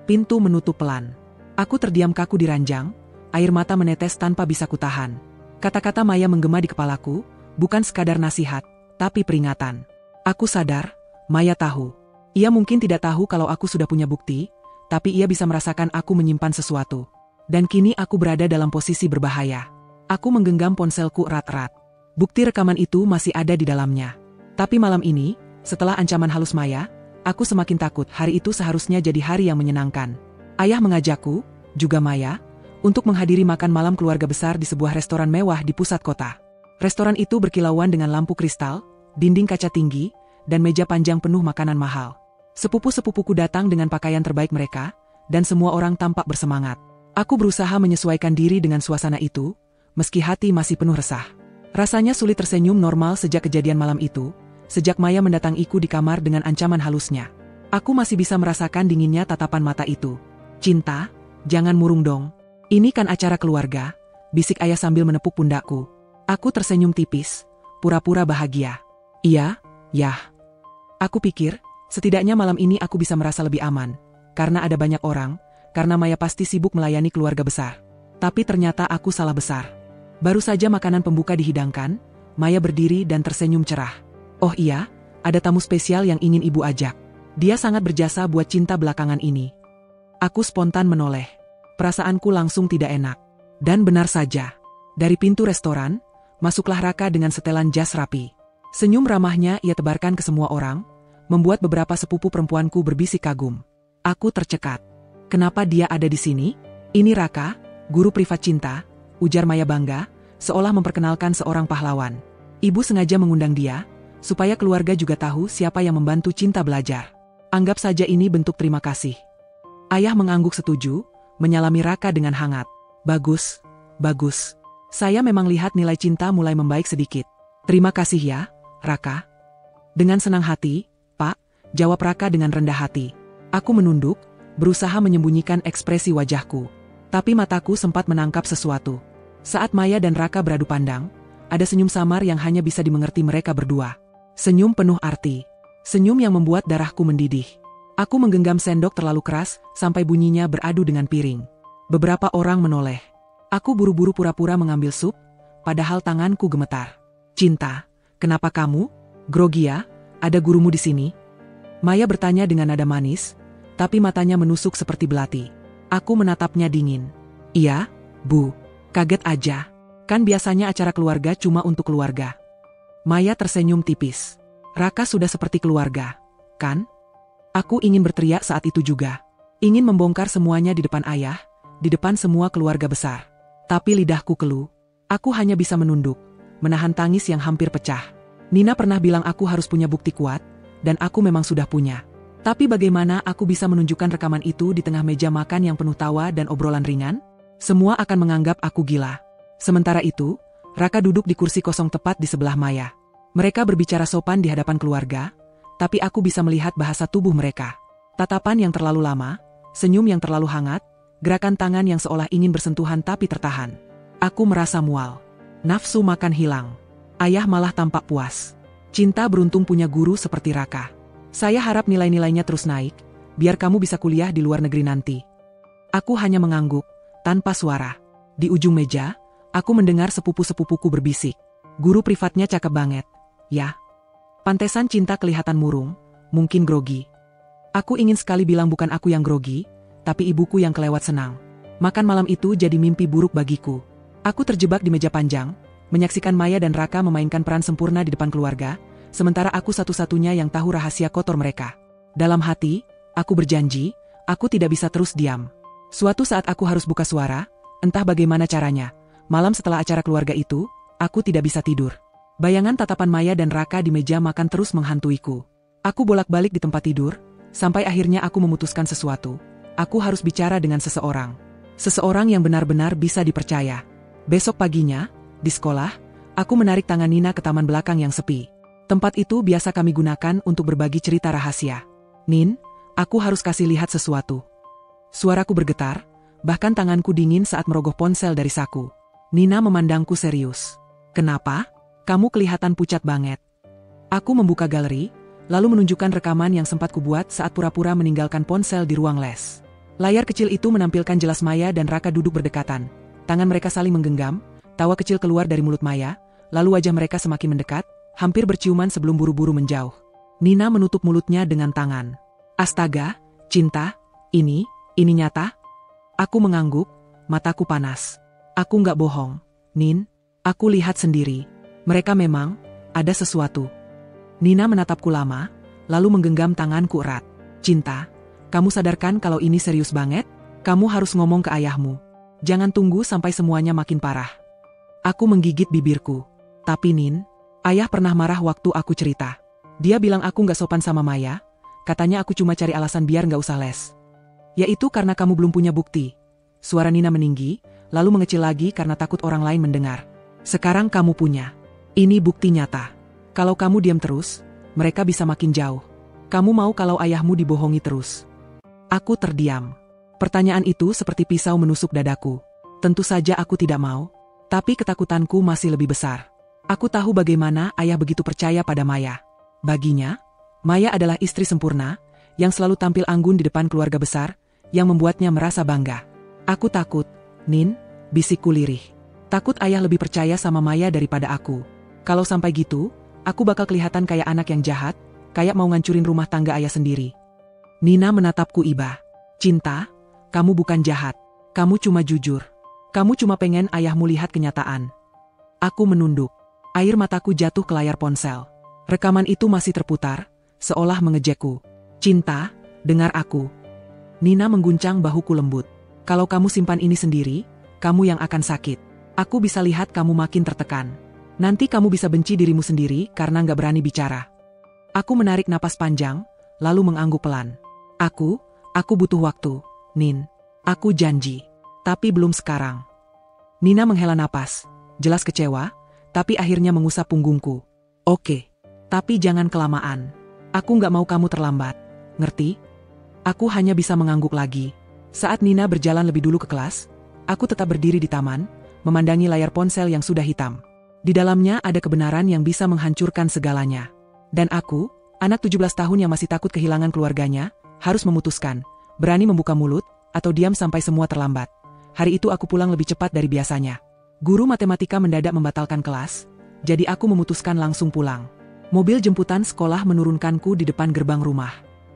Pintu menutup pelan. Aku terdiam kaku di ranjang, air mata menetes tanpa bisa kutahan. Kata-kata Maya menggema di kepalaku, bukan sekadar nasihat, tapi peringatan. Aku sadar, Maya tahu. Ia mungkin tidak tahu kalau aku sudah punya bukti, tapi ia bisa merasakan aku menyimpan sesuatu. Dan kini aku berada dalam posisi berbahaya. Aku menggenggam ponselku erat-erat. Bukti rekaman itu masih ada di dalamnya. Tapi malam ini, setelah ancaman halus Maya, aku semakin takut. Hari itu seharusnya jadi hari yang menyenangkan. Ayah mengajakku, juga Maya, untuk menghadiri makan malam keluarga besar di sebuah restoran mewah di pusat kota. Restoran itu berkilauan dengan lampu kristal, dinding kaca tinggi, dan meja panjang penuh makanan mahal. Sepupu-sepupuku datang dengan pakaian terbaik mereka, dan semua orang tampak bersemangat. Aku berusaha menyesuaikan diri dengan suasana itu, meski hati masih penuh resah. Rasanya sulit tersenyum normal sejak kejadian malam itu, sejak Maya mendatangiku di kamar dengan ancaman halusnya. Aku masih bisa merasakan dinginnya tatapan mata itu. Cinta, jangan murung dong. Ini kan acara keluarga, bisik ayah sambil menepuk pundakku. Aku tersenyum tipis, pura-pura bahagia. Iya, yah. Aku pikir, setidaknya malam ini aku bisa merasa lebih aman. Karena ada banyak orang, karena Maya pasti sibuk melayani keluarga besar. Tapi ternyata aku salah besar. Baru saja makanan pembuka dihidangkan, Maya berdiri dan tersenyum cerah. Oh iya, ada tamu spesial yang ingin ibu ajak. Dia sangat berjasa buat cinta belakangan ini. Aku spontan menoleh. Perasaanku langsung tidak enak. Dan benar saja. Dari pintu restoran, masuklah Raka dengan setelan jas rapi. Senyum ramahnya ia tebarkan ke semua orang, membuat beberapa sepupu perempuanku berbisik kagum. Aku tercekat. Kenapa dia ada di sini? Ini Raka, guru privat cinta, ujar Maya bangga, seolah memperkenalkan seorang pahlawan. Ibu sengaja mengundang dia, supaya keluarga juga tahu siapa yang membantu cinta belajar. Anggap saja ini bentuk terima kasih. Ayah mengangguk setuju, menyalami Raka dengan hangat. Bagus, bagus. Saya memang lihat nilai cinta mulai membaik sedikit. Terima kasih ya, Raka. Dengan senang hati, Pak, jawab Raka dengan rendah hati. Aku menunduk, berusaha menyembunyikan ekspresi wajahku. Tapi mataku sempat menangkap sesuatu. Saat Maya dan Raka beradu pandang, ada senyum samar yang hanya bisa dimengerti mereka berdua. Senyum penuh arti. Senyum yang membuat darahku mendidih. Aku menggenggam sendok terlalu keras, sampai bunyinya beradu dengan piring. Beberapa orang menoleh. Aku buru-buru pura-pura mengambil sup, padahal tanganku gemetar. Cinta, kenapa kamu? Grogi ya? Ada gurumu di sini? Maya bertanya dengan nada manis, tapi matanya menusuk seperti belati. Aku menatapnya dingin. Iya, Bu. Kaget aja. Kan biasanya acara keluarga cuma untuk keluarga. Maya tersenyum tipis. Raka sudah seperti keluarga, kan? Aku ingin berteriak saat itu juga. Ingin membongkar semuanya di depan ayah, di depan semua keluarga besar. Tapi lidahku keluh. Aku hanya bisa menunduk, menahan tangis yang hampir pecah. Nina pernah bilang aku harus punya bukti kuat, dan aku memang sudah punya. Tapi bagaimana aku bisa menunjukkan rekaman itu di tengah meja makan yang penuh tawa dan obrolan ringan? Semua akan menganggap aku gila. Sementara itu, Raka duduk di kursi kosong tepat di sebelah Maya. Mereka berbicara sopan di hadapan keluarga, tapi aku bisa melihat bahasa tubuh mereka. Tatapan yang terlalu lama, senyum yang terlalu hangat, gerakan tangan yang seolah ingin bersentuhan tapi tertahan. Aku merasa mual. Nafsu makan hilang. Ayah malah tampak puas. Cinta beruntung punya guru seperti Raka. Saya harap nilai-nilainya terus naik, biar kamu bisa kuliah di luar negeri nanti. Aku hanya mengangguk, tanpa suara. Di ujung meja, aku mendengar sepupu-sepupuku berbisik. Guru privatnya cakep banget. Ya. Pantesan cinta kelihatan murung, mungkin grogi. Aku ingin sekali bilang bukan aku yang grogi, tapi ibuku yang kelewat senang. Makan malam itu jadi mimpi buruk bagiku. Aku terjebak di meja panjang, menyaksikan Maya dan Raka memainkan peran sempurna di depan keluarga, sementara aku satu-satunya yang tahu rahasia kotor mereka. Dalam hati, aku berjanji, aku tidak bisa terus diam. Suatu saat aku harus buka suara, entah bagaimana caranya. Malam setelah acara keluarga itu, aku tidak bisa tidur. Bayangan tatapan Maya dan Raka di meja makan terus menghantuiku. Aku bolak-balik di tempat tidur, sampai akhirnya aku memutuskan sesuatu. Aku harus bicara dengan seseorang. Seseorang yang benar-benar bisa dipercaya. Besok paginya, di sekolah, aku menarik tangan Nina ke taman belakang yang sepi. Tempat itu biasa kami gunakan untuk berbagi cerita rahasia. Nin, aku harus kasih lihat sesuatu. Suaraku bergetar, bahkan tanganku dingin saat merogoh ponsel dari saku. Nina memandangku serius. Kenapa? Kamu kelihatan pucat banget. Aku membuka galeri, lalu menunjukkan rekaman yang sempat kubuat saat pura-pura meninggalkan ponsel di ruang les. Layar kecil itu menampilkan jelas Maya dan Raka duduk berdekatan. Tangan mereka saling menggenggam, tawa kecil keluar dari mulut Maya, lalu wajah mereka semakin mendekat, hampir berciuman sebelum buru-buru menjauh. Nina menutup mulutnya dengan tangan. Astaga, cinta, ini nyata? Aku mengangguk, mataku panas. Aku nggak bohong, Nin, aku lihat sendiri. Mereka memang, ada sesuatu. Nina menatapku lama, lalu menggenggam tanganku erat. Cinta, kamu sadarkan kalau ini serius banget? Kamu harus ngomong ke ayahmu. Jangan tunggu sampai semuanya makin parah. Aku menggigit bibirku. Tapi Nin, ayah pernah marah waktu aku cerita. Dia bilang aku nggak sopan sama Maya, katanya aku cuma cari alasan biar nggak usah les. Yaitu karena kamu belum punya bukti. Suara Nina meninggi, lalu mengecil lagi karena takut orang lain mendengar. Sekarang kamu punya. Ini bukti nyata. Kalau kamu diam terus, mereka bisa makin jauh. Kamu mau kalau ayahmu dibohongi terus? Aku terdiam. Pertanyaan itu seperti pisau menusuk dadaku. Tentu saja aku tidak mau, tapi ketakutanku masih lebih besar. Aku tahu bagaimana ayah begitu percaya pada Maya. Baginya, Maya adalah istri sempurna, yang selalu tampil anggun di depan keluarga besar, yang membuatnya merasa bangga. Aku takut, Nin, bisikku lirih. Takut ayah lebih percaya sama Maya daripada aku. Kalau sampai gitu, aku bakal kelihatan kayak anak yang jahat, kayak mau ngancurin rumah tangga ayah sendiri. Nina menatapku iba. Cinta, kamu bukan jahat. Kamu cuma jujur. Kamu cuma pengen ayahmu lihat kenyataan. Aku menunduk. Air mataku jatuh ke layar ponsel. Rekaman itu masih terputar, seolah mengejekku. Cinta, dengar aku. Nina mengguncang bahuku lembut. Kalau kamu simpan ini sendiri, kamu yang akan sakit. Aku bisa lihat kamu makin tertekan. Nanti kamu bisa benci dirimu sendiri karena nggak berani bicara. Aku menarik napas panjang, lalu mengangguk pelan. Aku butuh waktu, Nin. Aku janji. Tapi belum sekarang. Nina menghela napas, jelas kecewa, tapi akhirnya mengusap punggungku. Oke, tapi jangan kelamaan. Aku nggak mau kamu terlambat. Ngerti? Aku hanya bisa mengangguk lagi. Saat Nina berjalan lebih dulu ke kelas, aku tetap berdiri di taman, memandangi layar ponsel yang sudah hitam. Di dalamnya ada kebenaran yang bisa menghancurkan segalanya. Dan aku, anak 17 tahun yang masih takut kehilangan keluarganya, harus memutuskan, berani membuka mulut, atau diam sampai semua terlambat. Hari itu aku pulang lebih cepat dari biasanya. Guru matematika mendadak membatalkan kelas, jadi aku memutuskan langsung pulang. Mobil jemputan sekolah menurunkanku di depan gerbang rumah.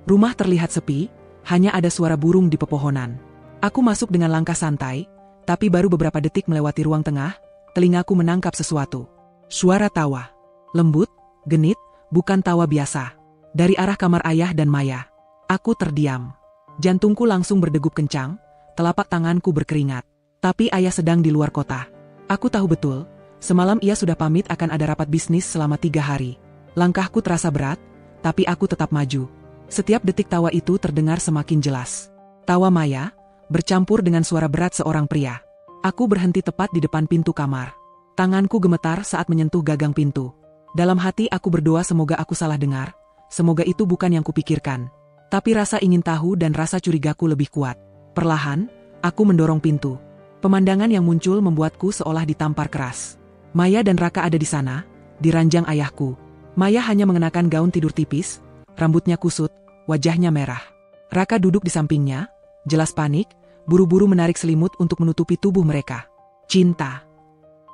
Rumah terlihat sepi, hanya ada suara burung di pepohonan. Aku masuk dengan langkah santai, tapi baru beberapa detik melewati ruang tengah, telingaku menangkap sesuatu. Suara tawa. Lembut, genit, bukan tawa biasa. Dari arah kamar ayah dan Maya. Aku terdiam. Jantungku langsung berdegup kencang, telapak tanganku berkeringat. Tapi ayah sedang di luar kota. Aku tahu betul, semalam ia sudah pamit akan ada rapat bisnis selama 3 hari. Langkahku terasa berat, tapi aku tetap maju. Setiap detik tawa itu terdengar semakin jelas. Tawa Maya, bercampur dengan suara berat seorang pria. Aku berhenti tepat di depan pintu kamar. Tanganku gemetar saat menyentuh gagang pintu. Dalam hati aku berdoa semoga aku salah dengar, semoga itu bukan yang kupikirkan. Tapi rasa ingin tahu dan rasa curigaku lebih kuat. Perlahan, aku mendorong pintu. Pemandangan yang muncul membuatku seolah ditampar keras. Maya dan Raka ada di sana, di ranjang ayahku. Maya hanya mengenakan gaun tidur tipis, rambutnya kusut, wajahnya merah. Raka duduk di sampingnya, jelas panik, buru-buru menarik selimut untuk menutupi tubuh mereka. Cinta.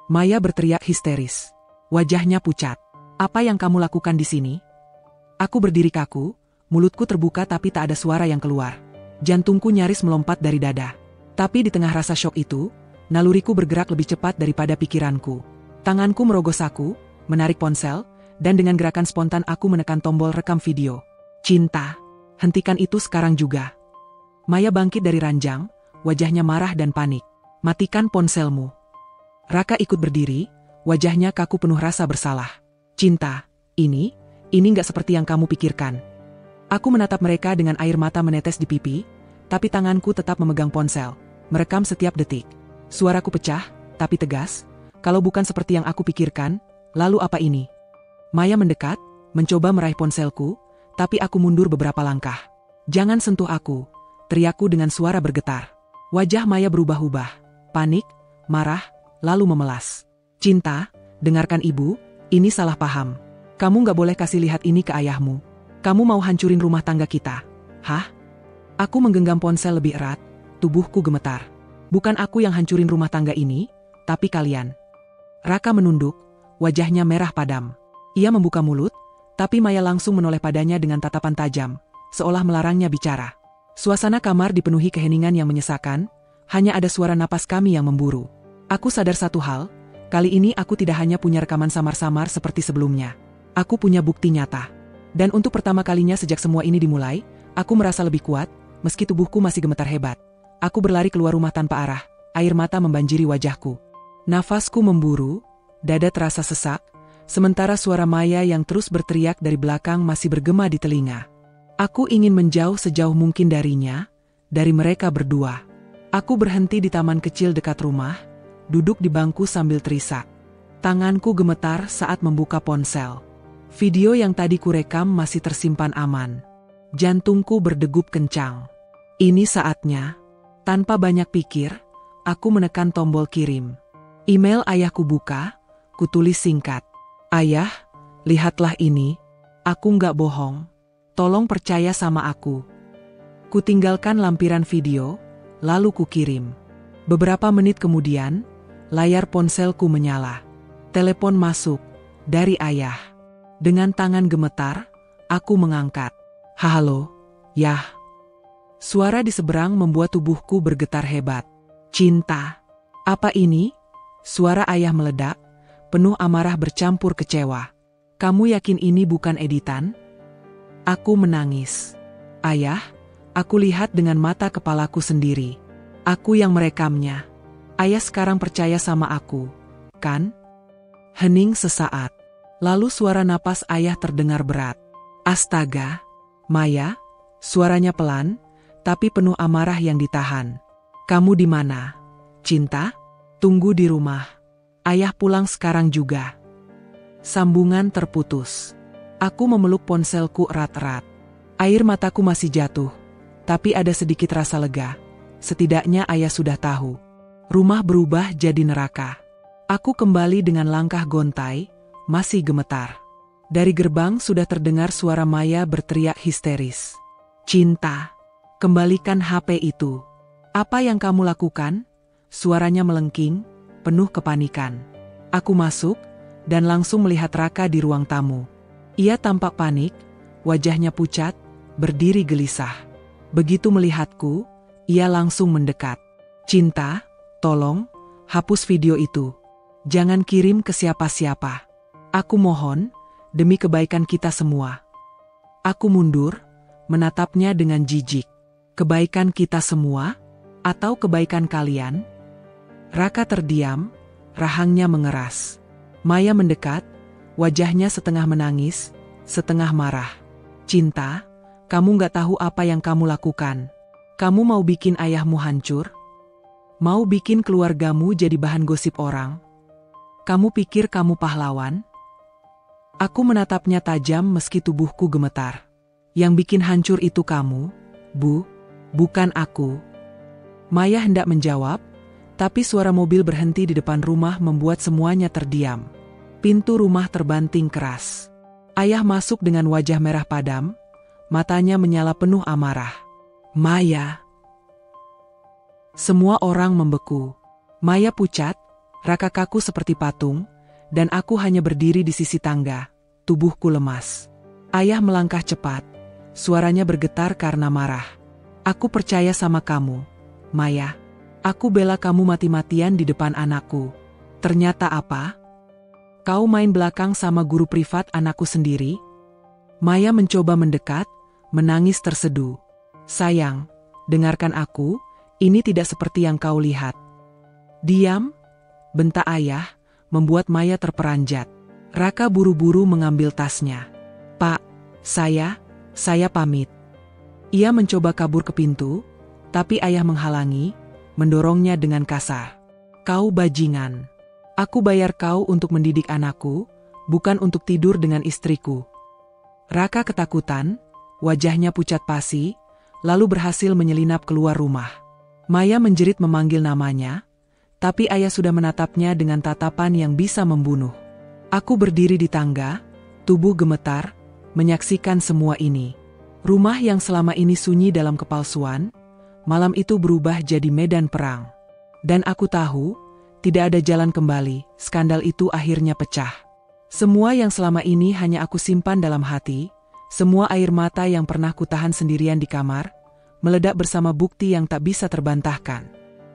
Maya berteriak histeris. Wajahnya pucat. Apa yang kamu lakukan di sini? Aku berdiri kaku, mulutku terbuka tapi tak ada suara yang keluar. Jantungku nyaris melompat dari dada. Tapi di tengah rasa syok itu, naluriku bergerak lebih cepat daripada pikiranku. Tanganku merogoh saku, menarik ponsel, dan dengan gerakan spontan aku menekan tombol rekam video. Cinta, hentikan itu sekarang juga. Maya bangkit dari ranjang, wajahnya marah dan panik. Matikan ponselmu. Raka ikut berdiri, wajahnya kaku penuh rasa bersalah. Cinta, ini gak seperti yang kamu pikirkan. Aku menatap mereka dengan air mata menetes di pipi, tapi tanganku tetap memegang ponsel, merekam setiap detik. Suaraku pecah, tapi tegas. Kalau bukan seperti yang aku pikirkan, lalu apa ini? Maya mendekat, mencoba meraih ponselku, tapi aku mundur beberapa langkah. Jangan sentuh aku, teriakku dengan suara bergetar. Wajah Maya berubah-ubah, panik, marah, lalu memelas. Cinta, dengarkan ibu, ini salah paham. Kamu gak boleh kasih lihat ini ke ayahmu. Kamu mau hancurin rumah tangga kita. Hah? Aku menggenggam ponsel lebih erat, tubuhku gemetar. Bukan aku yang hancurin rumah tangga ini, tapi kalian. Raka menunduk, wajahnya merah padam. Ia membuka mulut, tapi Maya langsung menoleh padanya dengan tatapan tajam, seolah melarangnya bicara. Suasana kamar dipenuhi keheningan yang menyesakan, hanya ada suara napas kami yang memburu. Aku sadar satu hal, kali ini aku tidak hanya punya rekaman samar-samar seperti sebelumnya. Aku punya bukti nyata. Dan untuk pertama kalinya sejak semua ini dimulai, aku merasa lebih kuat, meski tubuhku masih gemetar hebat. Aku berlari keluar rumah tanpa arah, air mata membanjiri wajahku. Nafasku memburu, dada terasa sesak, sementara suara Maya yang terus berteriak dari belakang masih bergema di telinga. Aku ingin menjauh sejauh mungkin darinya, dari mereka berdua. Aku berhenti di taman kecil dekat rumah, duduk di bangku sambil terisak. Tanganku gemetar saat membuka ponsel. Video yang tadi kurekam masih tersimpan aman. Jantungku berdegup kencang. Ini saatnya. Tanpa banyak pikir, aku menekan tombol kirim. Email ayahku buka, kutulis singkat. Ayah, lihatlah ini. Aku nggak bohong. Tolong percaya sama aku. Kutinggalkan lampiran video, lalu kukirim. Beberapa menit kemudian, layar ponselku menyala. Telepon masuk, dari ayah. Dengan tangan gemetar, aku mengangkat. Halo, Yah. Suara di seberang membuat tubuhku bergetar hebat. Cinta. Apa ini? Suara ayah meledak, penuh amarah bercampur kecewa. Kamu yakin ini bukan editan? Aku menangis. Ayah, aku lihat dengan mata kepalaku sendiri. Aku yang merekamnya. Ayah sekarang percaya sama aku, kan? Hening sesaat. Lalu suara napas ayah terdengar berat. Astaga, Maya, suaranya pelan, tapi penuh amarah yang ditahan. Kamu di mana? Cinta? Tunggu di rumah. Ayah pulang sekarang juga. Sambungan terputus. Aku memeluk ponselku erat-erat. Air mataku masih jatuh, tapi ada sedikit rasa lega. Setidaknya ayah sudah tahu. Rumah berubah jadi neraka. Aku kembali dengan langkah gontai, masih gemetar. Dari gerbang sudah terdengar suara Maya berteriak histeris. Cinta, kembalikan HP itu. Apa yang kamu lakukan? Suaranya melengking, penuh kepanikan. Aku masuk, dan langsung melihat Raka di ruang tamu. Ia tampak panik, wajahnya pucat, berdiri gelisah. Begitu melihatku, ia langsung mendekat. Cinta, tolong, hapus video itu. Jangan kirim ke siapa-siapa. Aku mohon, demi kebaikan kita semua. Aku mundur, menatapnya dengan jijik. Kebaikan kita semua? Atau kebaikan kalian? Raka terdiam, rahangnya mengeras. Maya mendekat, wajahnya setengah menangis, setengah marah. Cinta, kamu gak tahu apa yang kamu lakukan. Kamu mau bikin ayahmu hancur? Mau bikin keluargamu jadi bahan gosip orang? Kamu pikir kamu pahlawan? Aku menatapnya tajam meski tubuhku gemetar. Yang bikin hancur itu kamu, Bu, bukan aku. Maya hendak menjawab, tapi suara mobil berhenti di depan rumah membuat semuanya terdiam. Pintu rumah terbanting keras. Ayah masuk dengan wajah merah padam, matanya menyala penuh amarah. Maya. Semua orang membeku. Maya pucat, Raka kaku seperti patung, dan aku hanya berdiri di sisi tangga, tubuhku lemas. Ayah melangkah cepat, suaranya bergetar karena marah. Aku percaya sama kamu, Maya. Aku bela kamu mati-matian di depan anakku. Ternyata apa? Kau main belakang sama guru privat anakku sendiri? Maya mencoba mendekat, menangis terseduh. Sayang, dengarkan aku, ini tidak seperti yang kau lihat. Diam, bentak ayah, membuat Maya terperanjat. Raka buru-buru mengambil tasnya. Pak, saya pamit. Ia mencoba kabur ke pintu, tapi ayah menghalangi, mendorongnya dengan kasar. Kau bajingan. Aku bayar kau untuk mendidik anakku, bukan untuk tidur dengan istriku. Raka ketakutan, wajahnya pucat pasi, lalu berhasil menyelinap keluar rumah. Maya menjerit memanggil namanya, tapi ayah sudah menatapnya dengan tatapan yang bisa membunuh. Aku berdiri di tangga, tubuh gemetar, menyaksikan semua ini. Rumah yang selama ini sunyi dalam kepalsuan, malam itu berubah jadi medan perang. Dan aku tahu, tidak ada jalan kembali, skandal itu akhirnya pecah. Semua yang selama ini hanya aku simpan dalam hati, semua air mata yang pernah kutahan sendirian di kamar, meledak bersama bukti yang tak bisa terbantahkan.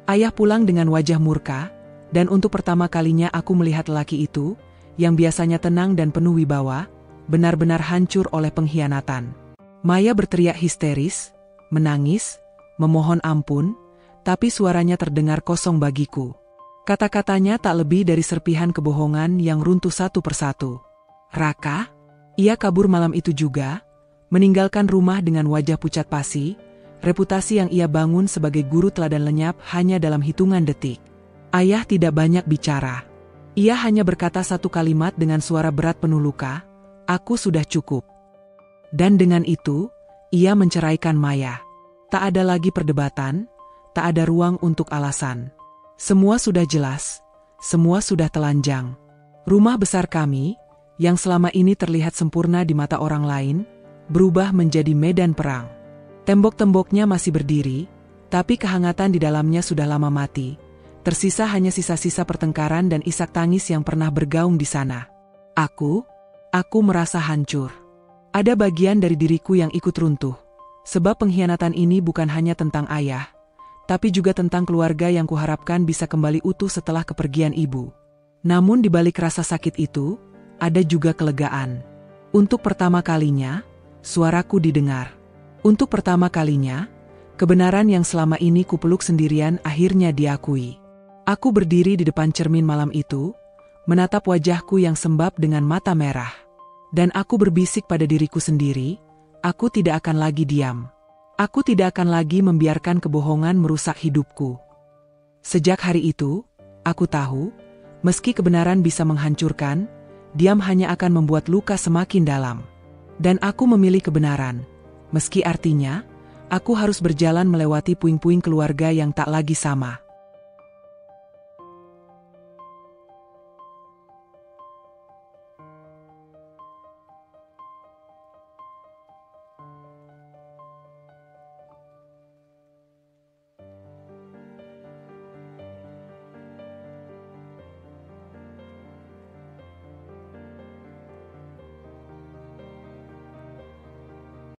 Ayah pulang dengan wajah murka, dan untuk pertama kalinya aku melihat lelaki itu, yang biasanya tenang dan penuh wibawa, benar-benar hancur oleh pengkhianatan. Maya berteriak histeris, menangis, memohon ampun, tapi suaranya terdengar kosong bagiku. Kata-katanya tak lebih dari serpihan kebohongan yang runtuh satu persatu. Raka? Ia kabur malam itu juga, meninggalkan rumah dengan wajah pucat pasi, reputasi yang ia bangun sebagai guru teladan lenyap hanya dalam hitungan detik. Ayah tidak banyak bicara. Ia hanya berkata satu kalimat dengan suara berat penuh luka, "Aku sudah cukup." Dan dengan itu, ia menceraikan Maya. Tak ada lagi perdebatan, tak ada ruang untuk alasan. Semua sudah jelas, semua sudah telanjang. Rumah besar kami, yang selama ini terlihat sempurna di mata orang lain, berubah menjadi medan perang. Tembok-temboknya masih berdiri, tapi kehangatan di dalamnya sudah lama mati, Tersisa hanya sisa-sisa pertengkaran dan isak tangis yang pernah bergaung di sana. Aku merasa hancur. Ada bagian dari diriku yang ikut runtuh. Sebab pengkhianatan ini bukan hanya tentang ayah, tapi juga tentang keluarga yang kuharapkan bisa kembali utuh setelah kepergian ibu. Namun di balik rasa sakit itu, ada juga kelegaan. Untuk pertama kalinya, suaraku didengar. Untuk pertama kalinya, kebenaran yang selama ini kupeluk sendirian akhirnya diakui. Aku berdiri di depan cermin malam itu, menatap wajahku yang sembab dengan mata merah. Dan aku berbisik pada diriku sendiri, aku tidak akan lagi diam. Aku tidak akan lagi membiarkan kebohongan merusak hidupku. Sejak hari itu, aku tahu, meski kebenaran bisa menghancurkan, diam hanya akan membuat luka semakin dalam. Dan aku memilih kebenaran, meski artinya, aku harus berjalan melewati puing-puing keluarga yang tak lagi sama.